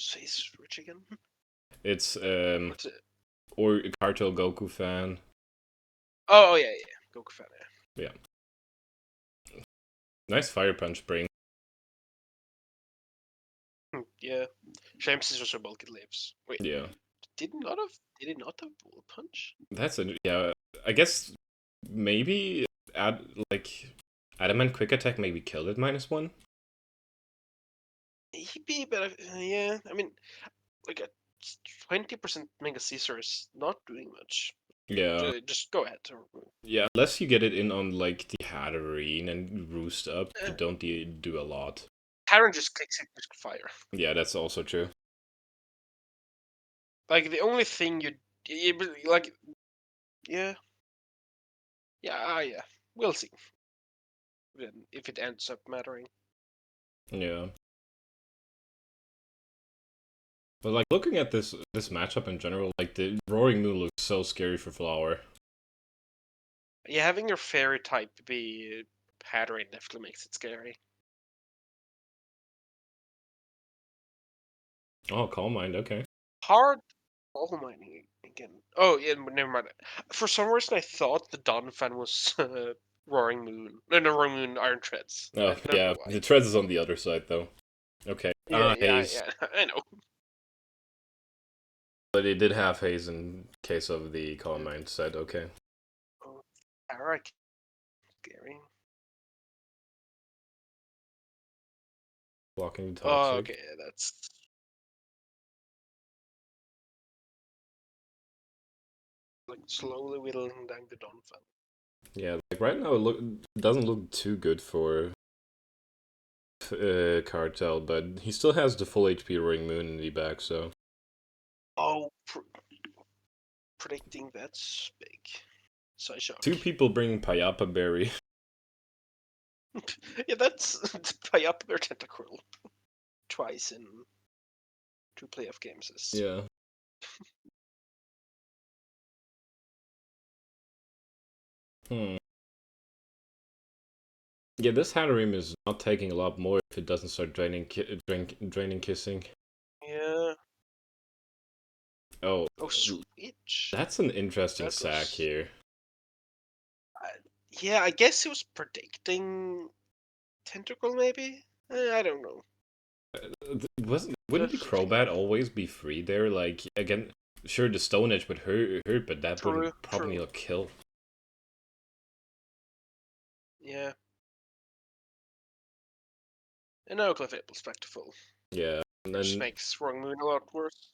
face rich again? It's What's it? or Cartel Goku fan. Oh yeah, Goku fan. Yeah. Nice Fire Punch bring. Yeah. James is also bulky lives. Wait. Yeah. Did it not have Bull Punch? That's a yeah. I guess maybe Adamant Quick Attack maybe killed it -1. Maybe, but yeah. I mean, like a 20% Mega Caesar is not doing much. Yeah. Just go ahead. Yeah, unless you get it in on like the Hatterene and Roost up, you Eh. don't do a lot. Karen just clicks it with fire. Yeah, that's also true. Like the only thing like, yeah, yeah. We'll see. Then if it ends up mattering. Yeah. But like looking at this matchup in general, like the Roaring Moon looks so scary for Flower. Yeah, having your fairy type be pattern definitely makes it scary. Oh, Calm Mind, okay. Hard all mining again. Oh yeah, never mind. For some reason, I thought the Dawn fan was Roaring Moon. No, Roaring Moon Iron Treads. Oh I don't yeah, know why. the Treads is on the other side though. Okay. Haze. I know. But it did have Haze in case of the Calm Mind side, okay. Oh, Arak, scary. Blocking the Oh, Toxic. okay, that's like slowly whittling down the Dawn fan. Yeah, like right now it doesn't look too good for Cartel, but he still has the full HP Roaring Moon in the back, so... Oh, predicting that's big. So shock. 2 people bringing Payapa Berry. Yeah, that's Payap or Tentacruel. Twice in 2 playoff games. Yeah. Yeah, this Hatterim is not taking a lot more if it doesn't start draining kissing. Yeah. Oh, Oh, Switch. that's an interesting That sack was. here. Yeah, I guess he was predicting Tentacle, maybe? I don't know. Wouldn't the Definitely. Crobat always be free there? Like, again, sure, the Stone Edge would hurt, but that True, wouldn't probably true. not kill. Yeah. And now Clefable's back to full, Yeah, and which then makes Wrong Moon a lot worse.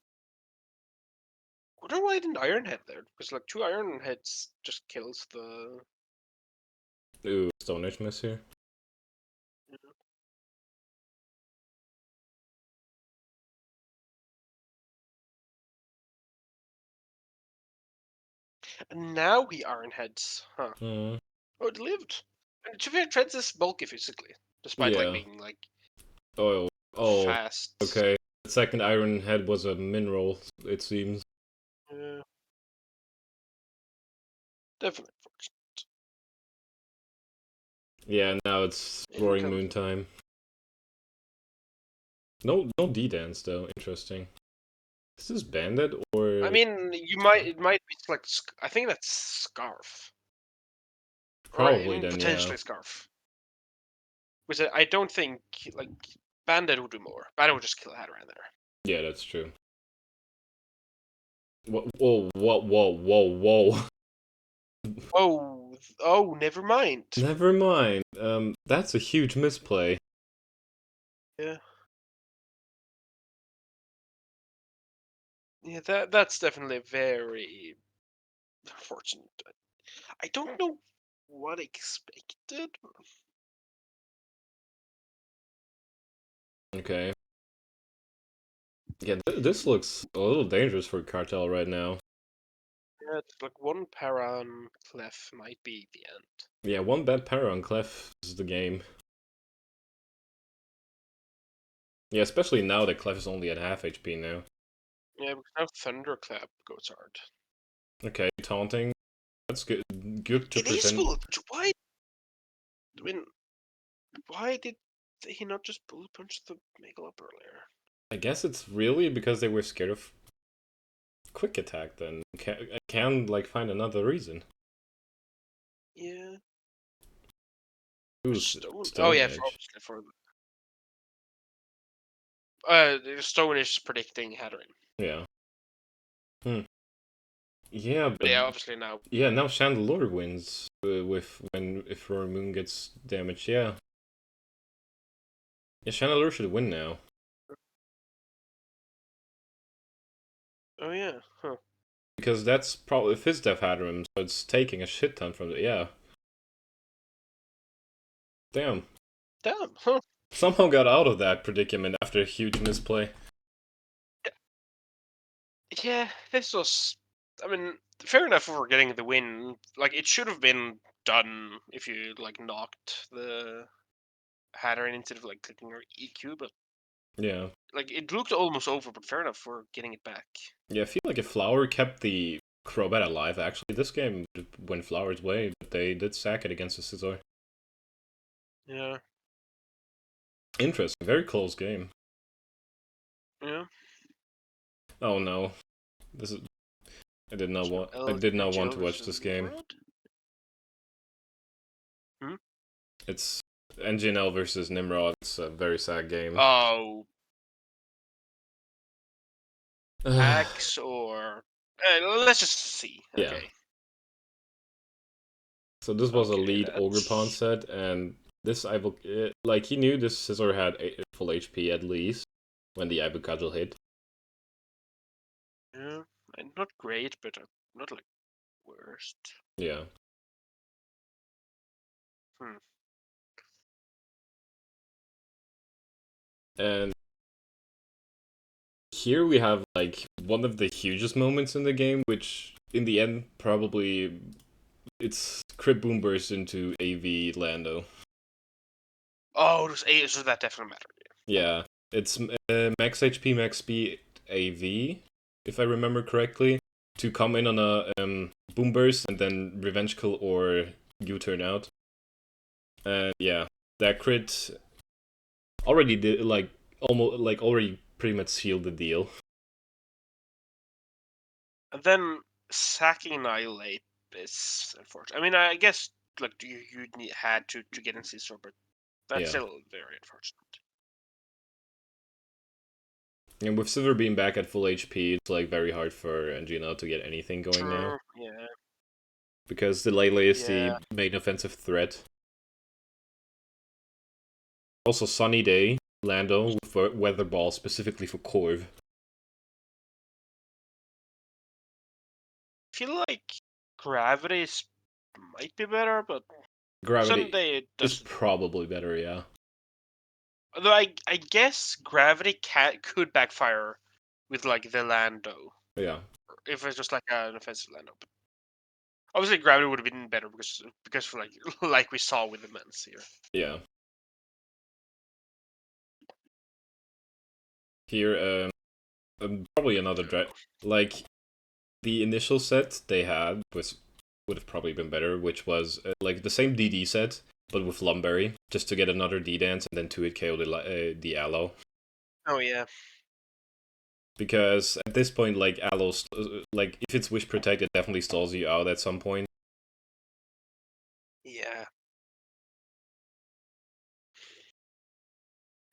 Wonder why I didn't Iron Head there, because like 2 Iron Heads just kills the. ooh, Stone Edge miss here. And now he Iron Heads, huh? Hmm. Oh, it lived. And to be fair, Treads is bulky physically, despite like Yeah. being like Oh, oh, fast. okay. The second Iron Head was a mineral, it seems. Yeah, definitely unfortunate. Yeah, now it's In Roaring comes. Moon time. No D-Dance though, interesting. Is this Bandit I or mean, it might be like I think that's Scarf, or probably then, yeah. potentially Scarf. Which I don't think like Bandit would do more. Bandit would just kill Hatteran there. Yeah, that's true. Whoa, whoa. Oh, never mind. Never mind. That's a huge misplay. Yeah, yeah. That's definitely very unfortunate. I don't know what expected. Okay. Yeah, this looks a little dangerous for Cartel right now. Yeah, it's like one para on Clef might be the end. Yeah, one bad para on Clef is the game. Yeah, especially now that Clef is only at half HP now. Yeah, because now Thunderclap goes hard. Okay, taunting. That's good. Good to It is prevent. bullet. Why? I mean, why did he not just bullet punch the Megalop earlier? I guess it's really because they were scared of quick attack. Then I can like find another reason. Yeah. Ooh, Stone. Oh Stone yeah, Edge. obviously for Stone is predicting Hatterin. Yeah. Hmm. Yeah, But but yeah, obviously now. yeah, now Chandelure wins with when if Roaring Moon gets damaged. Yeah. Yeah, Chandelure should win now. Oh yeah, huh. Because that's probably Fizz Def had him, so it's taking a shit ton from the. Yeah. Damn. Damn, huh. Somehow got out of that predicament after a huge misplay. Yeah, this was. I mean, fair enough for getting the win. Like it should have been done if you like knocked the Hatterin instead of like clicking your EQ, but Yeah. like it looked almost over. But fair enough for getting it back. Yeah, I feel like if Flower kept the Crobat alive, actually, this game went Flower's way, but they did sack it against the Scizor. Yeah, Interesting. Very close game. yeah. Oh no. This is. I did not want LGL to watch versus this game. Nimrod. Hmm? It's NGNL versus Nimrod. It's a very sad game. Oh, Axe or let's just see. Yeah. Okay, So this was a okay, lead Ogre Pawn that's set, and this like he knew this Scizor had full HP at least when the Ibukajal hit. yeah, not great, but not like worst. Yeah. Hmm. And here we have like one of the hugest moments in the game, which in the end probably it's Crit Boom burst into AV Lando. Oh, it was eight, so that definitely mattered. Yeah, it's max HP, max speed AV, if I remember correctly, to come in on a Boom burst and then Revenge Kill or U-turn out. And yeah, that crit already did like almost like already pretty much sealed the deal. And then sacking Annihilate is unfortunate. I mean, I guess like had to get in Caesar, but that's Yeah. still very unfortunate. And with Silver being back at full HP, it's like very hard for Angina to get anything going now. Yeah. Because the Lele is Yeah. the main offensive threat. Also, Sunny Day, Lando with Weather Ball specifically for Corv. I feel like Gravity might be better, but Gravity Sunday it is doesn't. probably better, yeah. Although I guess Gravity could backfire with like the Lando Yeah. if it's just like an offensive Lando. But obviously, Gravity would have been better because for like like we saw with the men's here. Yeah. Here, probably another dread. Like, the initial set they had would have probably been better, which was like the same DD set, but with Lumberry, just to get another D dance and then 2-hit KO the Aloe. Oh yeah. Because at this point, like Aloe, like if it's Wish Protect, it definitely stalls you out at some point. Yeah.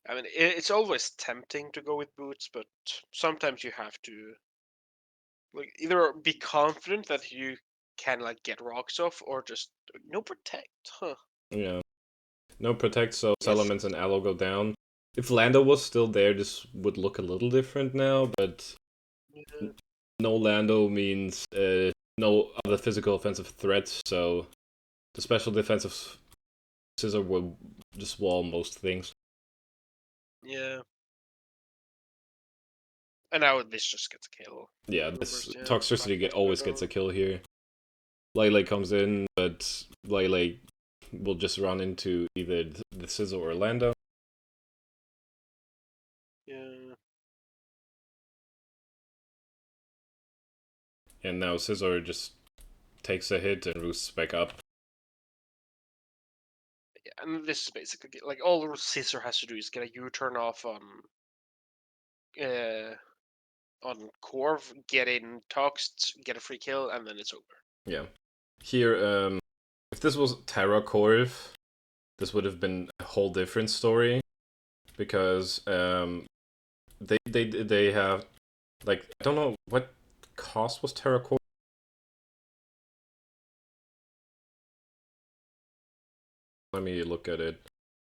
I mean, it's always tempting to go with boots, but sometimes you have to like either be confident that you can like get rocks off, or just no protect, huh? Yeah. No Protect, so Yes. Elements and Aloe go down. If Lando was still there, this would look a little different now, but Yeah. no Lando means no other physical offensive threats, so the special defensive scissor will just wall most things. Yeah. And now this just gets a kill. Yeah, Boomers, this yeah. Toxicity always gets a kill here. Lele comes in, but Lele will just run into either the scissor or Lando. Yeah. And now Scissor just takes a hit and roosts back up. Yeah, and this is basically like all Scissor has to do is get a U-turn off uh on Corv, get in Tox, get a free kill, and then it's over. Yeah. Here, if this was Terra Corv, this would have been a whole different story. Because they have, like, I don't know what cost was Terra Corv. Let me look at it.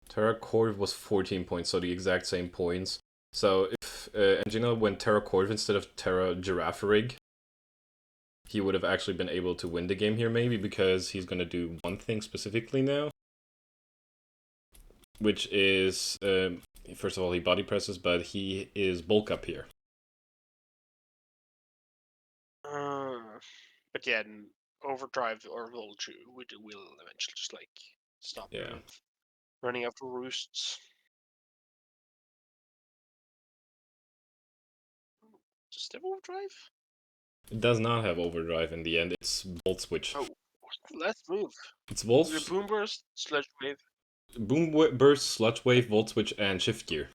Terra Corv was 14 points, so the exact same points. So if Angina went Terra Corv instead of Terra Giraffe Rig, he would have actually been able to win the game here, maybe, because he's going to do one thing specifically now. Which is, first of all, he body presses, but he is bulk up here. But yeah, Overdrive or Voltru will eventually just like stop Yeah. him running after roosts. Just have Overdrive? It does not have overdrive in the end. It's Volt Switch. Oh, what's the last move? It's Volt, The Boom Burst, Sludge Wave. Boom Burst, Sludge Wave, Volt Switch, and Shift Gear.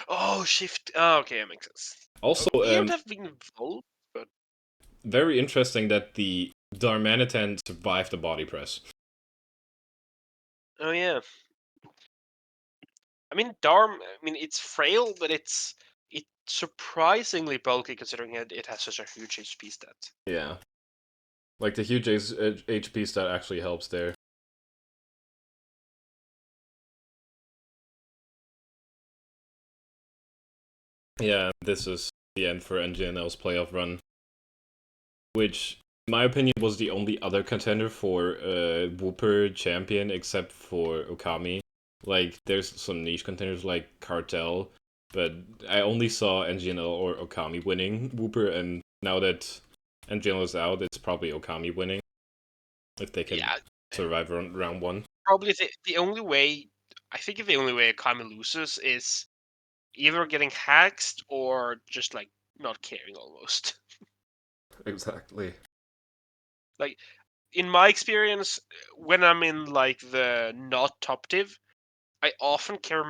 Oh, Shift. Oh, okay, that makes sense. Also, Weird have been Volt, but very interesting that the Darmanitan survived the body press. oh yeah. I mean, Darm. I mean, it's frail, but it's surprisingly bulky considering it has such a huge HP stat. Yeah. Like, the huge HP stat actually helps there. Yeah, this is the end for NGNL's playoff run. Which, in my opinion, was the only other contender for Whooper champion except for Okami. Like, there's some niche contenders like Cartel, but I only saw NGNL or Okami winning Whooper, and now that NGNL is out, it's probably Okami winning. If they can Yeah, survive round one. probably the only way. I think the only way Akami loses is either getting hacked or just like not caring almost. Exactly. Like in my experience, when I'm in like the not top div, I often care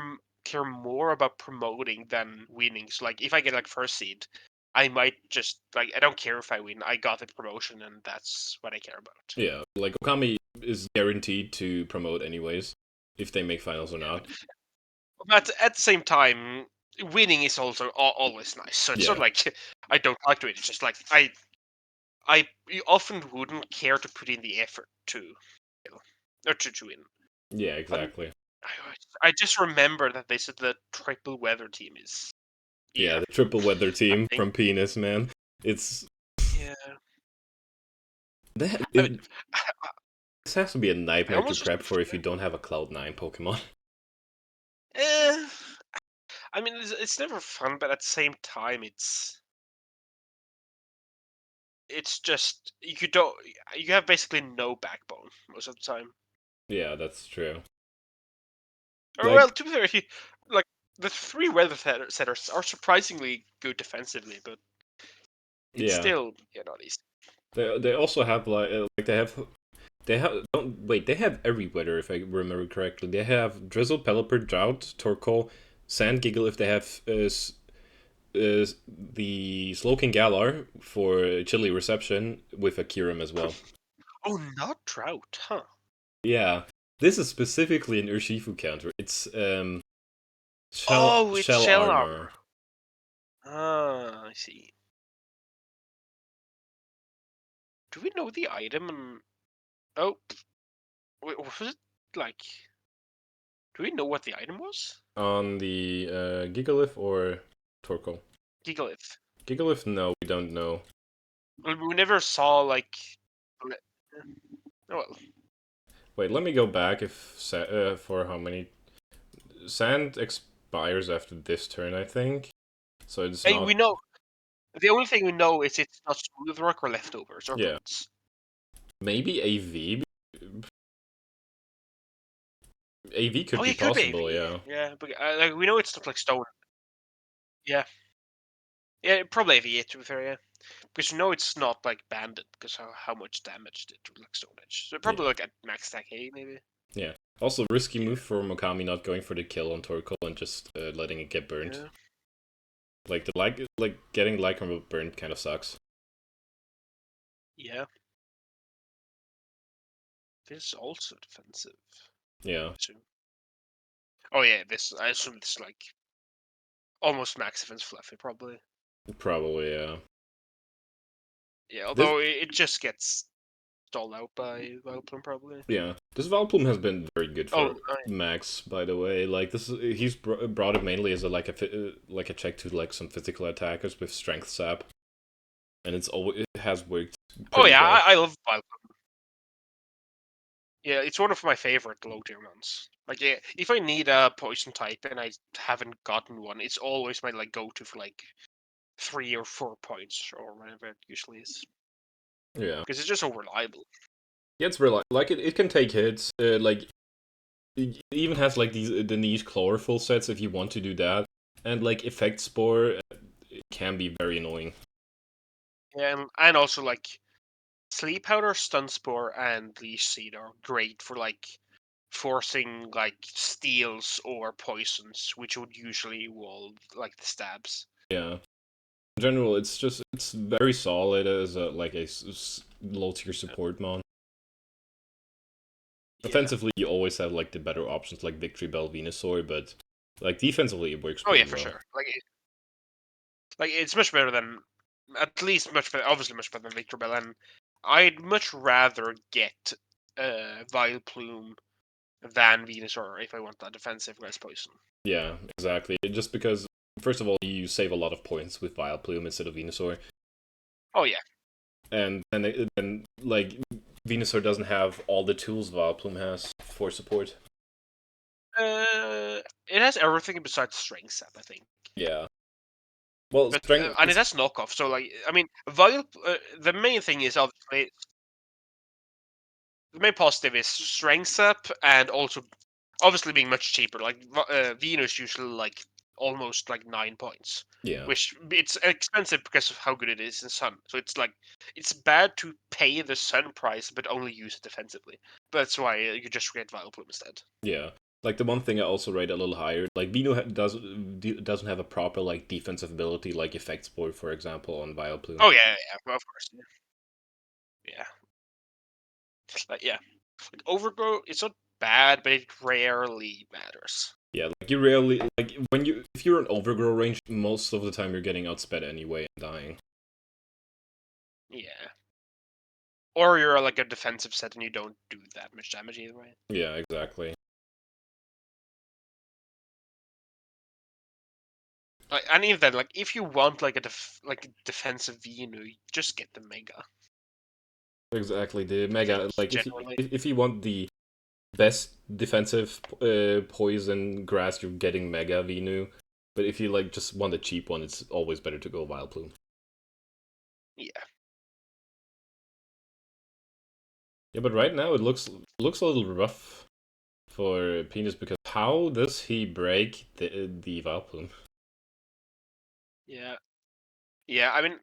more about promoting than winning. So like if I get like first seed, I might just like I don't care if I win. I got the promotion, and that's what I care about. Yeah, like Okami is guaranteed to promote anyways, if they make finals or Yeah, not. but at the same time, winning is also always nice. So it's not Yeah. like I don't like to win. It's just like I often wouldn't care to put in the effort to, or to win. Yeah, But exactly. I just remember that they said the triple weather team is. Yeah, Yeah, the triple weather I team think. from Penis, man. It's Yeah, that I mean, this has to be a I nightmare to almost. prep for if you don't have a Cloud9 Pokemon. Eh, I mean, it's never fun, but at the same time, it's just you have basically no backbone most of the time. Yeah, that's true. Or well, Like, to be fair, like the three weather setters are surprisingly good defensively, but it's yeah, still not easy. they also have like they have don't wait they have every weather if I remember correctly. They have Drizzle, Pelipper, Drought, Torkoal, Sand, Giggle if they have the Slowking Galar for chilly reception with a Kyurem as well. Oh, not drought, huh? Yeah, this is specifically an Urshifu counter. It's Oh, it's shell shell armor. armor. Ah, I see. Do we know the item? Oh, wait, what was it like? Do we know what the item was? On the Gigalith or Torkoal? Gigalith. Gigalith, no, we don't know. We never saw like. Oh well. Wait, let me go back for how many. Sand expires after this turn, I think. So it's Hey, not. we know. The only thing we know is it's not smooth rock or leftovers or Yeah. bones. Maybe AV? AV could Oh, be it could be possible, AV. yeah. Yeah, but like we know it's not like stone. Yeah, yeah, probably AV to be fair. Yeah, because you know it's not like banded because how much damage did to like stone edge. So Yeah. probably like at max stack A maybe. Yeah. Also, risky Yeah, move for Mokami not going for the kill on Torkoal and just letting it get burnt. yeah, Like, getting Lycra burnt kind of sucks. yeah. This is also defensive. Yeah. I assume. Oh yeah, this I assume this is like almost max defense fluffy probably. Probably, yeah. Yeah, This although it just gets stalled out by Vileplume probably. Yeah, this Valplum has been very good Oh, for Max, by the way. Like he's brought it mainly as like a check to like some physical attackers with strength sap, and it has worked oh pretty yeah, well. I love Vileplume. Yeah, it's one of my favorite low tier ones. Like, yeah, if I need a poison type and I haven't gotten one, it's always my like go to for like 3 or 4 points or whatever it usually is. Yeah, Because it's just so reliable. yeah, it's real. Like it can take hits. Like it even has like the niche chlorophyll sets if you want to do that, and like effect spore it can be very annoying. Yeah, and also like Sleep Powder, Stun Spore, and Leash Seed are great for like forcing like steals or poisons, which would usually wall like the stabs. Yeah. In general, it's very solid as a low tier support mon. Yeah. Offensively, you always have like the better options like Victory Bell, Venusaur, but like defensively, it works Oh yeah, pretty for well. sure. Like it's much better than, at least much better, obviously much better than Victor Bell, and I'd much rather get Vileplume than Venusaur if I want that defensive less poison. Yeah, exactly. Just because, first of all, you save a lot of points with Vileplume instead of Venusaur, Oh yeah. and then like Venusaur doesn't have all the tools Vileplume has for support. It has everything besides strength sap, I think. Yeah. Well, But strength. and it has knockoff, so like I mean, the main thing is obviously the main positive is strength up and also obviously being much cheaper. Like Venus usually like almost like 9 points, Yeah. which it's expensive because of how good it is in Sun. So it's like it's bad to pay the Sun price but only use it defensively. That's why you just get Vileplume instead. Yeah. Like the one thing I also rate a little higher, like Vino doesn't have a proper like defensive ability like Effect Sport, for example, on Vileplume. Oh yeah, of course. Yeah. Like Overgrow, it's not bad, but it rarely matters. Yeah, like you rarely like if you're in overgrow range, most of the time you're getting outsped anyway and dying. Yeah. Or you're like a defensive set and you don't do that much damage either way. Yeah, exactly. And even then, like if you want like a defensive Venu, just get the Mega. Exactly. The Mega, like Generally. if you want the best defensive poison grass, you're getting Mega Venu. But if you like just want a cheap one, it's always better to go Vileplume. Yeah. Yeah, but right now it looks a little rough for Penis because how does he break the Vileplume? Yeah. Yeah, I mean,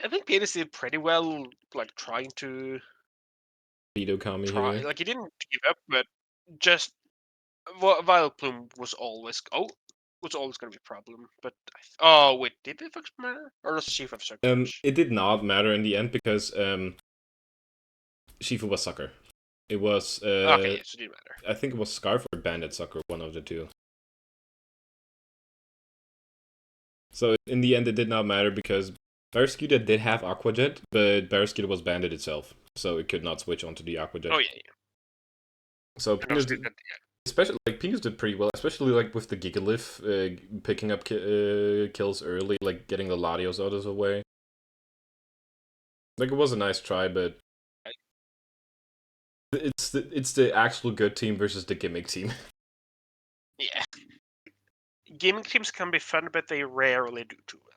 I think Penis did pretty well, like trying to Vito Kami try. here. Like he didn't give up, but just Vileplume was always going to be a problem. But oh wait, did the effects matter, or does Chief have Circle Punch? It did not matter in the end because Shifu was Sucker. It was Okay, yes, it did matter. I think it was Scarf or Bandit Sucker, one of the two. So in the end, it did not matter because Barraskewda did have Aqua Jet, but Barraskewda was Bandit itself, so it could not switch onto the Aqua Jet. Oh yeah. So And Penis also, did, especially like Penis did pretty well, especially like with the Gigalith, picking up kills early, like getting the Latios out of the way. Like it was a nice try, but it's the actual good team versus the gimmick team. yeah. Gaming teams can be fun, but they rarely do too well.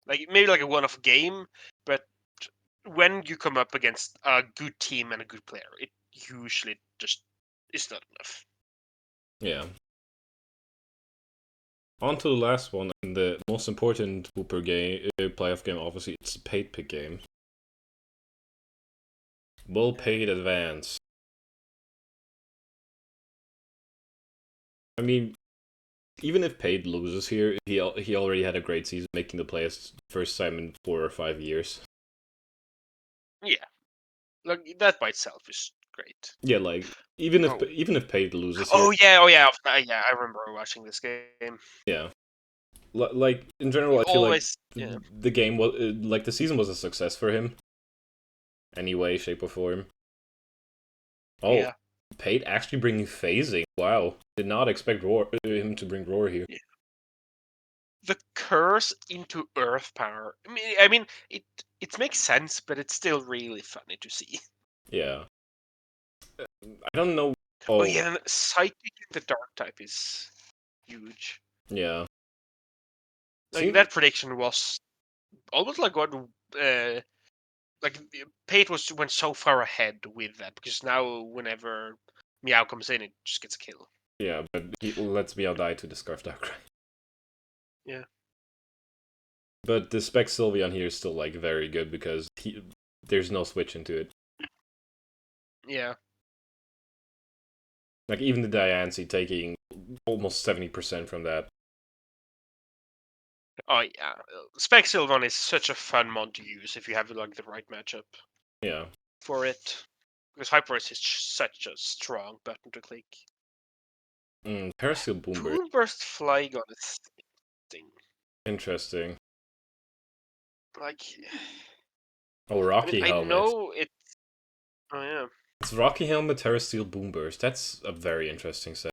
Like maybe like a one-off game, but when you come up against a good team and a good player, it usually just is not enough. Yeah. On to the last one, and the most important Whooper game, playoff game, obviously, it's the paid pick game. Will Paid advance? I mean, even if Paid loses here, he already had a great season, making the playoffs first time in 4 or 5 years. Yeah, like that by itself is great. Yeah, like even if Paid loses here. Oh yeah, I remember watching this game. Yeah. Like in general, I feel Always, like yeah. the game was like the season was a success for him. Any way, shape, or form. Oh, Yeah. Paid actually bringing phasing. Wow, did not expect him to bring Roar here. Yeah. The curse into Earth power. I mean, it makes sense, but it's still really funny to see. Yeah. I don't know. Oh Oh, yeah, and Psychic in the Dark type is huge. yeah. Like that prediction was almost like what like Pate went so far ahead with that because now whenever Meow comes in, it just gets a kill. Yeah, but he lets Meow die to the Scarf Darkrai. Yeah. But the Spec Sylveon here is still like very good because there's no switch into it. Yeah. Like even the Diancie taking almost 70% from that. Oh yeah. Spec Sylvan is such a fun mod to use if you have like the right matchup. Yeah. For it. Because Hyperburst is such a strong button to click. Parasteel Boomburst. Boomburst Flygon is thing. Interesting. Like Oh, Rocky I Helmet. know it. Oh yeah. It's Rocky Helmet, Terrasteel Boomburst. That's a very interesting set.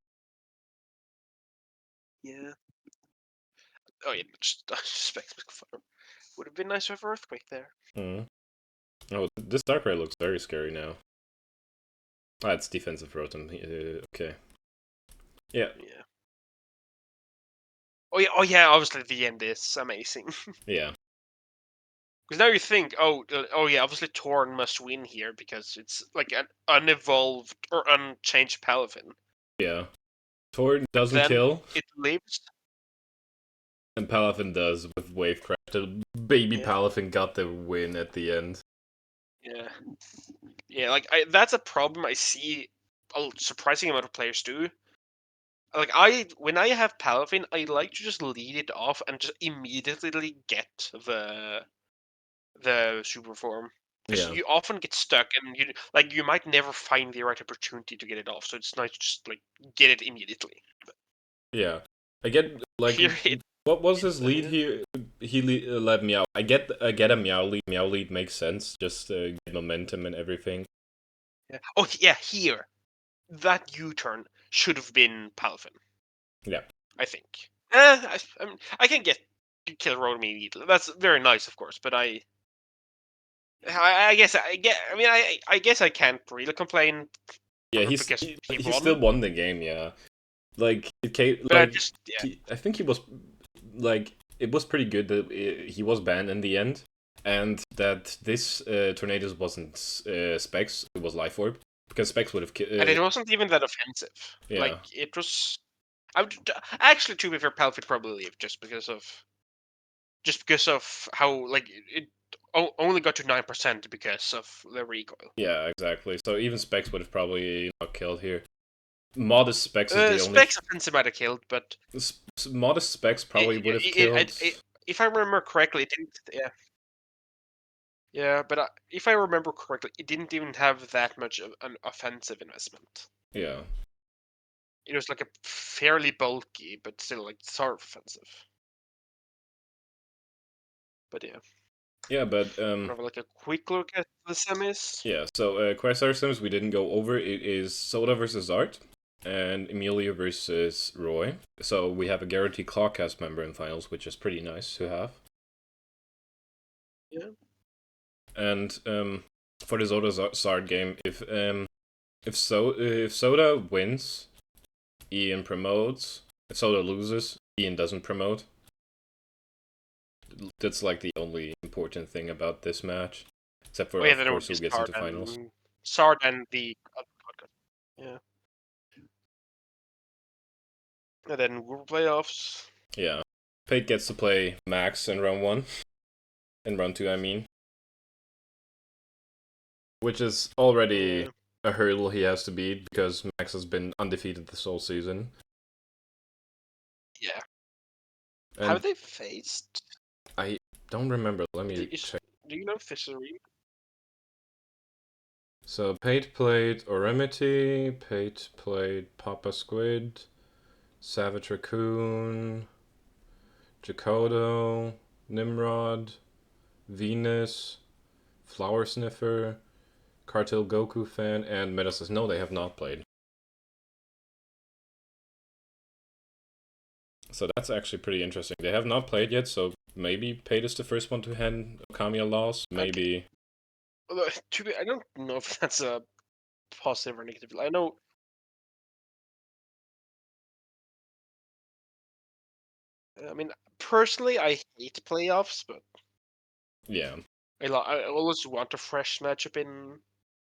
Yeah. Oh yeah, just Spec Fire. Would have been nice to have Earthquake there. Mm. Oh, this Darkrai looks very scary now. Ah, it's defensive Rotom. Okay. Yeah. Yeah. Oh yeah. Obviously, the end is amazing. Yeah. Because now you think, oh yeah, obviously Torn must win here because it's like an unevolved or unchanged Palafin. Yeah. Torn But doesn't then kill, it lives. and Palafin does with Wavecraft. The baby Yeah. Palafin got the win at the end. Yeah. Yeah, like that's a problem I see a surprising amount of players do. like when I have Palafin, I like to just lead it off and just immediately get the super form. Because Yeah, you often get stuck and you might never find the right opportunity to get it off. So it's nice to just like get it immediately. yeah. I get like Here it what was his is. lead here? He led Meow. I get a Meow lead. Meow lead makes sense. Just get momentum and everything. Yeah. Oh yeah, here. That U-turn should have been Palafin, Yeah, I think. I can get kill road immediately. That's very nice, of course, but I guess I get. I mean, I guess I can't really complain yeah. because he He still won. won the game. Yeah, like it came But I like just I think he was like it was pretty good that he was banned in the end, and that this Tornadoes wasn't Specs. It was Life Orb because Specs would have. and it wasn't even that offensive. Yeah, Like it was. I would actually, to be fair, Palfit probably leave just because of how like it only got to 9% because of the recoil. yeah, exactly. So even Specs would have probably not killed here. Modest Specs is the only. Specs offensive might have killed, but Modest Specs probably would have killed. if I remember correctly, it didn't. Yeah, yeah, but if I remember correctly, it didn't even have that much of an offensive investment. Yeah, It was like a fairly bulky, but still like sort of offensive. But yeah, yeah, but have like a quick look at the semis. yeah. So Quasar Sims we didn't go over. It is Soda versus Art, and Emilia versus Roy. So we have a guaranteed Clodcast member in finals, which is pretty nice to have. Yeah. And for the Soda Zard game, if Soda wins, Ian promotes. If Soda loses, Ian doesn't promote. That's like the only important thing about this match, except for Oh yeah, of then it would course be who gets into finals. Sard and the podcast. Yeah. And then group playoffs. Yeah, Pate gets to play Max in round one, in round two, I mean, which is already Yeah. a hurdle he has to beat because Max has been undefeated this whole season. Yeah. And Have they faced? I don't remember. Let me Is, check. do you know Fishery? So Pate played Oremity, Pate played Papa Squid, Savage Raccoon, Jacodo, Nimrod, Venus, Flower Sniffer, Cartel Goku fan, and Meta says no, they have not played. So that's actually pretty interesting. They have not played yet, so maybe Pate is the first one to hand Okami a loss. Maybe. Although, I don't know if that's a positive or negative. I know. I mean, personally, I hate playoffs, but Yeah. I always want a fresh matchup in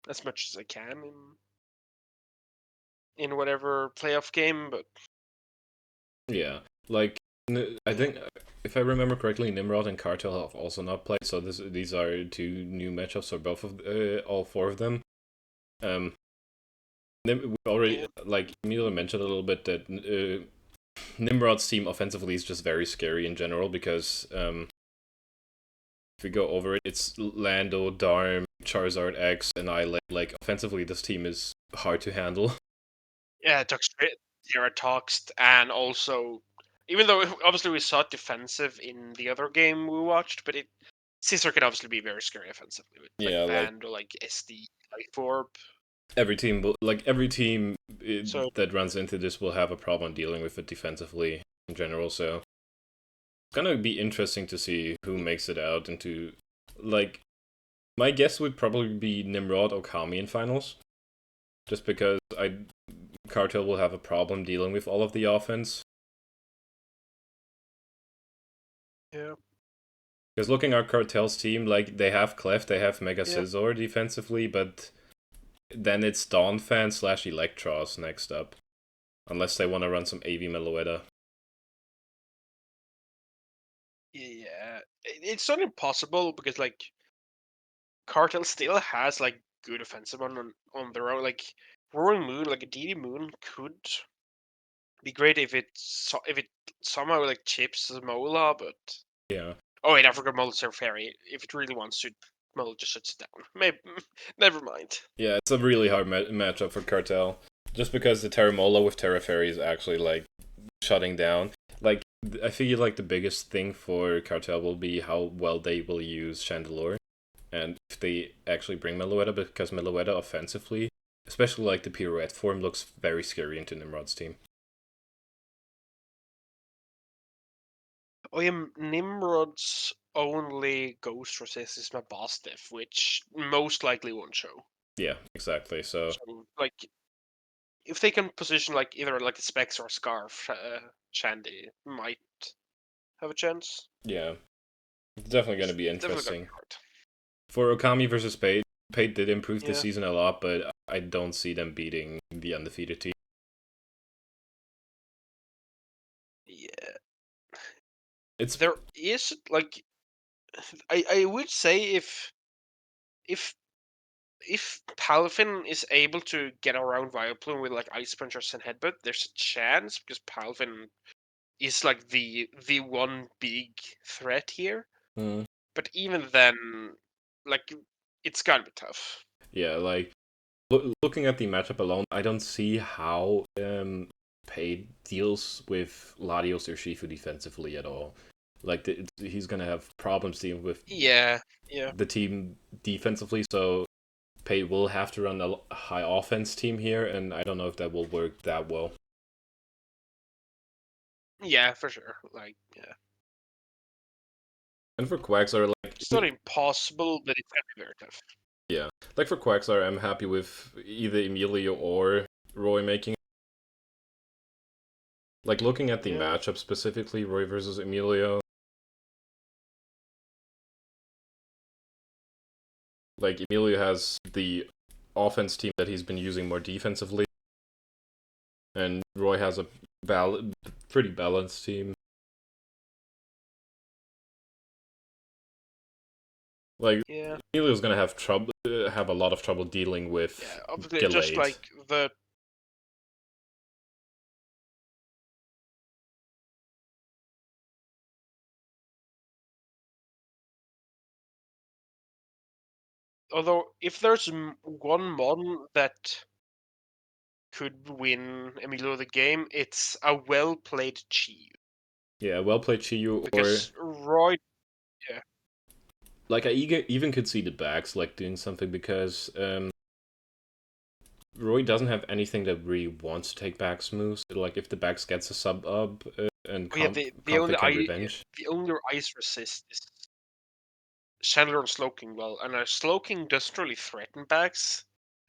as much as I can in whatever playoff game. But Yeah. Like, I think, if I remember correctly, Nimrod and Cartel have also not played, so these are two new matchups for both of all four of them. Um, we already, yeah, like, Emilio mentioned a little bit that Nimrod's team offensively is just very scary in general because if we go over it, it's Lando, Darm, Charizard X, and I like offensively this team is hard to handle. yeah, Terratoxed, and also even though obviously we saw it defensive in the other game we watched, but Scissor can obviously be very scary offensively with like Yeah, like Land or like SD, like Orb. every team So that runs into this will have a problem dealing with it defensively in general. So it's gonna be interesting to see who makes it out into like. My guess would probably be Nimrod or Kami in finals, just because Cartel will have a problem dealing with all of the offense. yeah, Because looking at Cartel's team, like they have Clef, they have Mega yeah, Scizor defensively, but then it's Dawnfan / Electros next up. Unless they want to run some AV Meloetta. yeah. It's not impossible because like Cartel still has like good offensive on their own. Like Roaring Moon, like a DD Moon could Be great if it somehow like chips Mola, but Yeah. oh wait, I forgot Mola's Fairy. If it really wants to, Mola just shuts it down. Maybe, never mind. Yeah, it's a really hard matchup for Cartel. Just because the Terramola with Terra Fairy is actually like shutting down. Like, I feel like the biggest thing for Cartel will be how well they will use Chandelure. And if they actually bring Meloetta, because Meloetta offensively, especially like the pirouette form, looks very scary into Nimrod's team. Oh yeah, Nimrod's only ghost resist is my boss diff, which most likely won't show. Yeah, exactly. So So like, if they can position like either like a Specs or a Scarf, Shandy might have a chance. yeah, it's definitely going to be Definitely gonna be interesting. hard. For Okami versus Pate, Pate did improve this Yeah. season a lot, but I don't see them beating the undefeated team. Yeah. It's There is like, I would say if if Palafin is able to get around Vileplume with like Ice Punchers and Headbutt, there's a chance because Palafin is like the one big threat here. Mm, But even then, like it's gotta be tough. yeah, like looking at the matchup alone, I don't see how Pate deals with Latios or Shifu defensively at all. Like he's gonna have problems dealing with Yeah, yeah, the team defensively, so Pate will have to run a high offense team here, and I don't know if that will work that well. yeah, for sure. Like, yeah, And for Quagsire, it's not impossible, but it's gonna be very tough. yeah, like for Quagsire, I'm happy with either Emilio or Roy making. Like looking at the Yeah, matchup specifically, Roy versus Emilio. Like Emilio has the offense team that he's been using more defensively, and Roy has a pretty balanced team. Like yeah, Emilio's gonna have trouble, have a lot of trouble dealing with yeah. Obviously, just Gallade. like the although if there's one mon that could win Emilio the game, it's a well played Chi Yeah, well played Chiyu, or because Roy. Yeah, like I even could see the backs like doing something because Roy doesn't have anything that really wants to take back moves. Like if the backs gets a sub up and oh yeah. Comfy can revenge. The only ice resist is Chandler and Slowking well, and Slowking doesn't really threaten backs,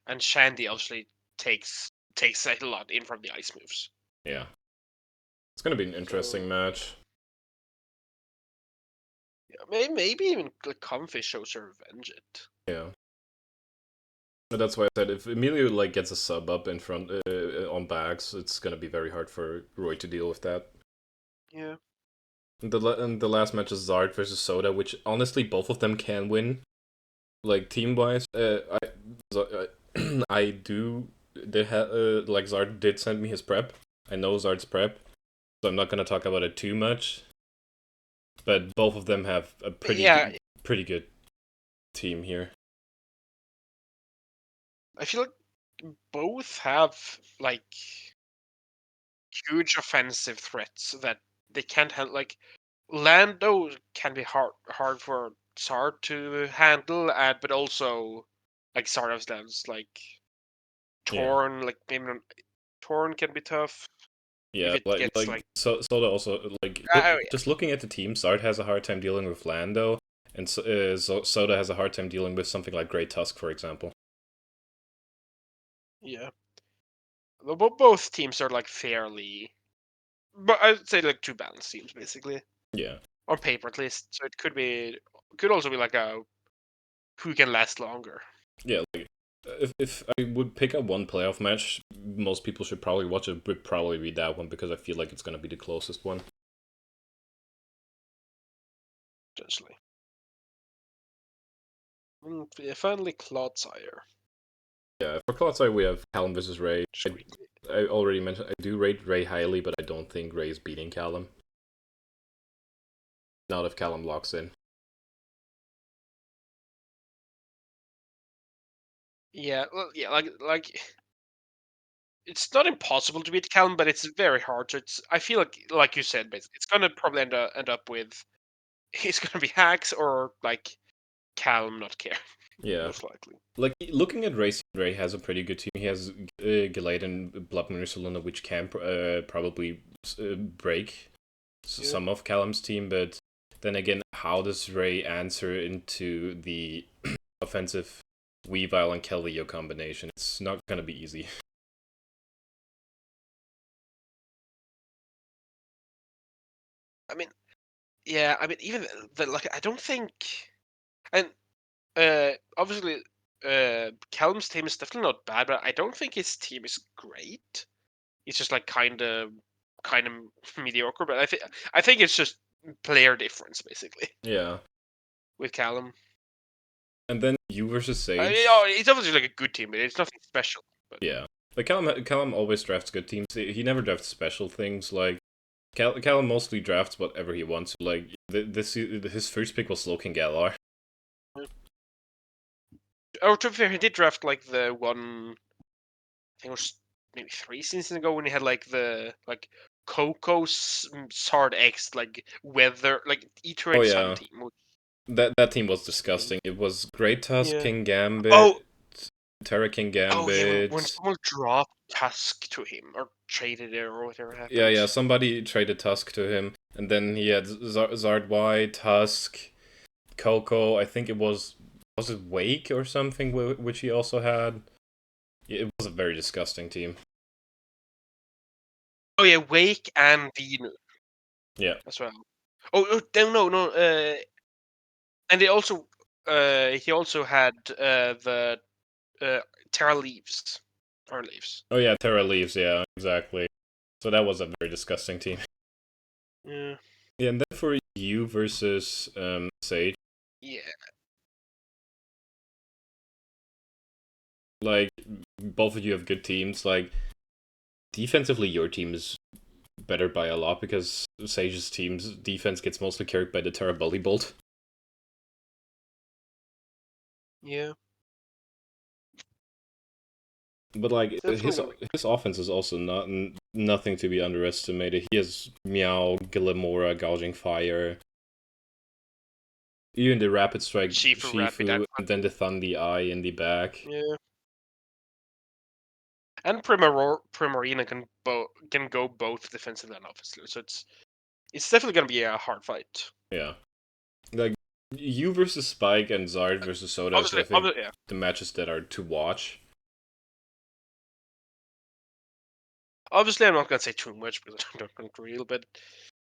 and Shandy obviously takes a lot in from the ice moves. Yeah, it's gonna be an So interesting match. yeah, maybe even like Comfy shows her revenge it. Yeah. But that's why I said if Emilio like gets a sub up in front on backs, it's gonna be very hard for Roy to deal with that. Yeah, And the last match is Zard versus Soda, which honestly both of them can win. Like team wise, I do. They like Zard did send me his prep. I know Zard's prep, so I'm not gonna talk about it too much. But both of them have a yeah. pretty good team here. I feel like both have like huge offensive threats that they can't handle. Like Lando can be hard for Zard to handle, but also like Zardoz lands like Yeah. Torn, like maybe Torn can be tough if Yeah, it gets like Soda also oh just looking at the team, Zard has a hard time dealing with Lando, and Soda has a hard time dealing with something like Great Tusk, for example. yeah. Both teams are like fairly, but I'd say like two balanced teams basically Yeah, on paper at least. So it could also be like a who can last longer. yeah. Like if I would pick up one playoff match, most people should probably watch it. Would probably be that one because I feel like it's gonna be the closest one. Essentially. Yeah, finally, Clodsire. Yeah, for Clotside we have Callum versus Ray. Screamly. I already mentioned I do rate Ray highly, but I don't think Ray is beating Callum. Not if Callum locks in. Yeah, well, yeah, like it's not impossible to beat Callum, but it's very hard. So I feel like you said, basically, it's gonna probably end up with it's gonna be hacks or like Callum not care. Yeah. Most likely. Like, looking at Ray, Ray has a pretty good team. He has Gallade and Blubner Soluna, which can probably break some of Callum's team, but then again, how does Ray answer into the offensive Weavile and Keldeo combination? It's not gonna be easy. I mean, yeah, I mean, even like I don't think, and obviously, Callum's team is definitely not bad, but I don't think his team is great. It's just like kind of mediocre. But I think it's just player difference basically Yeah. with Callum. And then you versus Sage. It's obviously like a good team, but it's nothing special. But Yeah. But Callum always drafts good teams. He never drafts special things. Like, Callum mostly drafts whatever he wants. Like, his first pick was Loken Galar. oh, to be fair, he did draft like the one. I think it was maybe 3 seasons ago when he had like the like Coco Sard X like weather like Oh E-Trade Sun yeah. team. That team was disgusting. It was Great Tusk, Yeah. King Gambit, Oh, Terra King oh yeah. When Gambit. someone dropped Tusk to him or traded it or whatever happened. Yeah. Somebody traded Tusk to him, and then he had Zard Y, Tusk, Coco. I think it was it Wake or something, which he also had. It was a very disgusting team. Oh yeah, Wake and Vino Yeah. as well. Oh no. And he also had the uh, Terra Leaves. Terra Leaves. Oh yeah, Terra leaves. Yeah, exactly. So that was a very disgusting team. Yeah. Yeah, and then for you versus Sage, Yeah. like, both of you have good teams. Like, defensively, your team is better by a lot because Sage's team's defense gets mostly carried by the Terra Bully Bolt. Yeah. But like, Definitely gonna his offense is also nothing to be underestimated. He has Meow, Gillimora, Gouging Fire, even the Rapid Strike Shifu Rapid. Shifu, and then the Thunder Eye in the back. Yeah. And Primarina can go both defensively and offensively, so it's definitely gonna be a hard fight. Yeah. Like, you versus Spike and Zard versus Soda is, I think, Yeah. the matches that are to watch. Obviously, I'm not gonna say too much because I don't real, but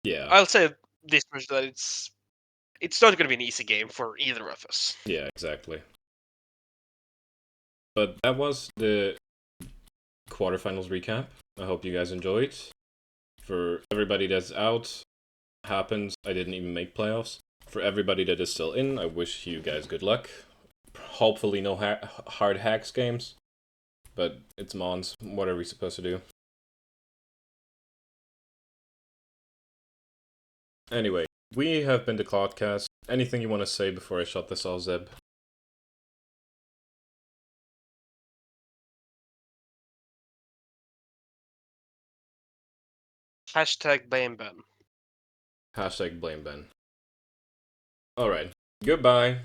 Yeah. I'll say this much that it's not gonna be an easy game for either of us. Yeah, exactly. But that was the quarterfinals recap. I hope you guys enjoyed. For everybody that's out, happens. I didn't even make playoffs. For everybody that is still in, I wish you guys good luck. Hopefully, no hard hacks games. But it's Mons. What are we supposed to do? Anyway, we have been to Clodcast. Anything you want to say before I shut this off, Zeb? Hashtag blame Ben. Hashtag blame Ben. Alright. Goodbye.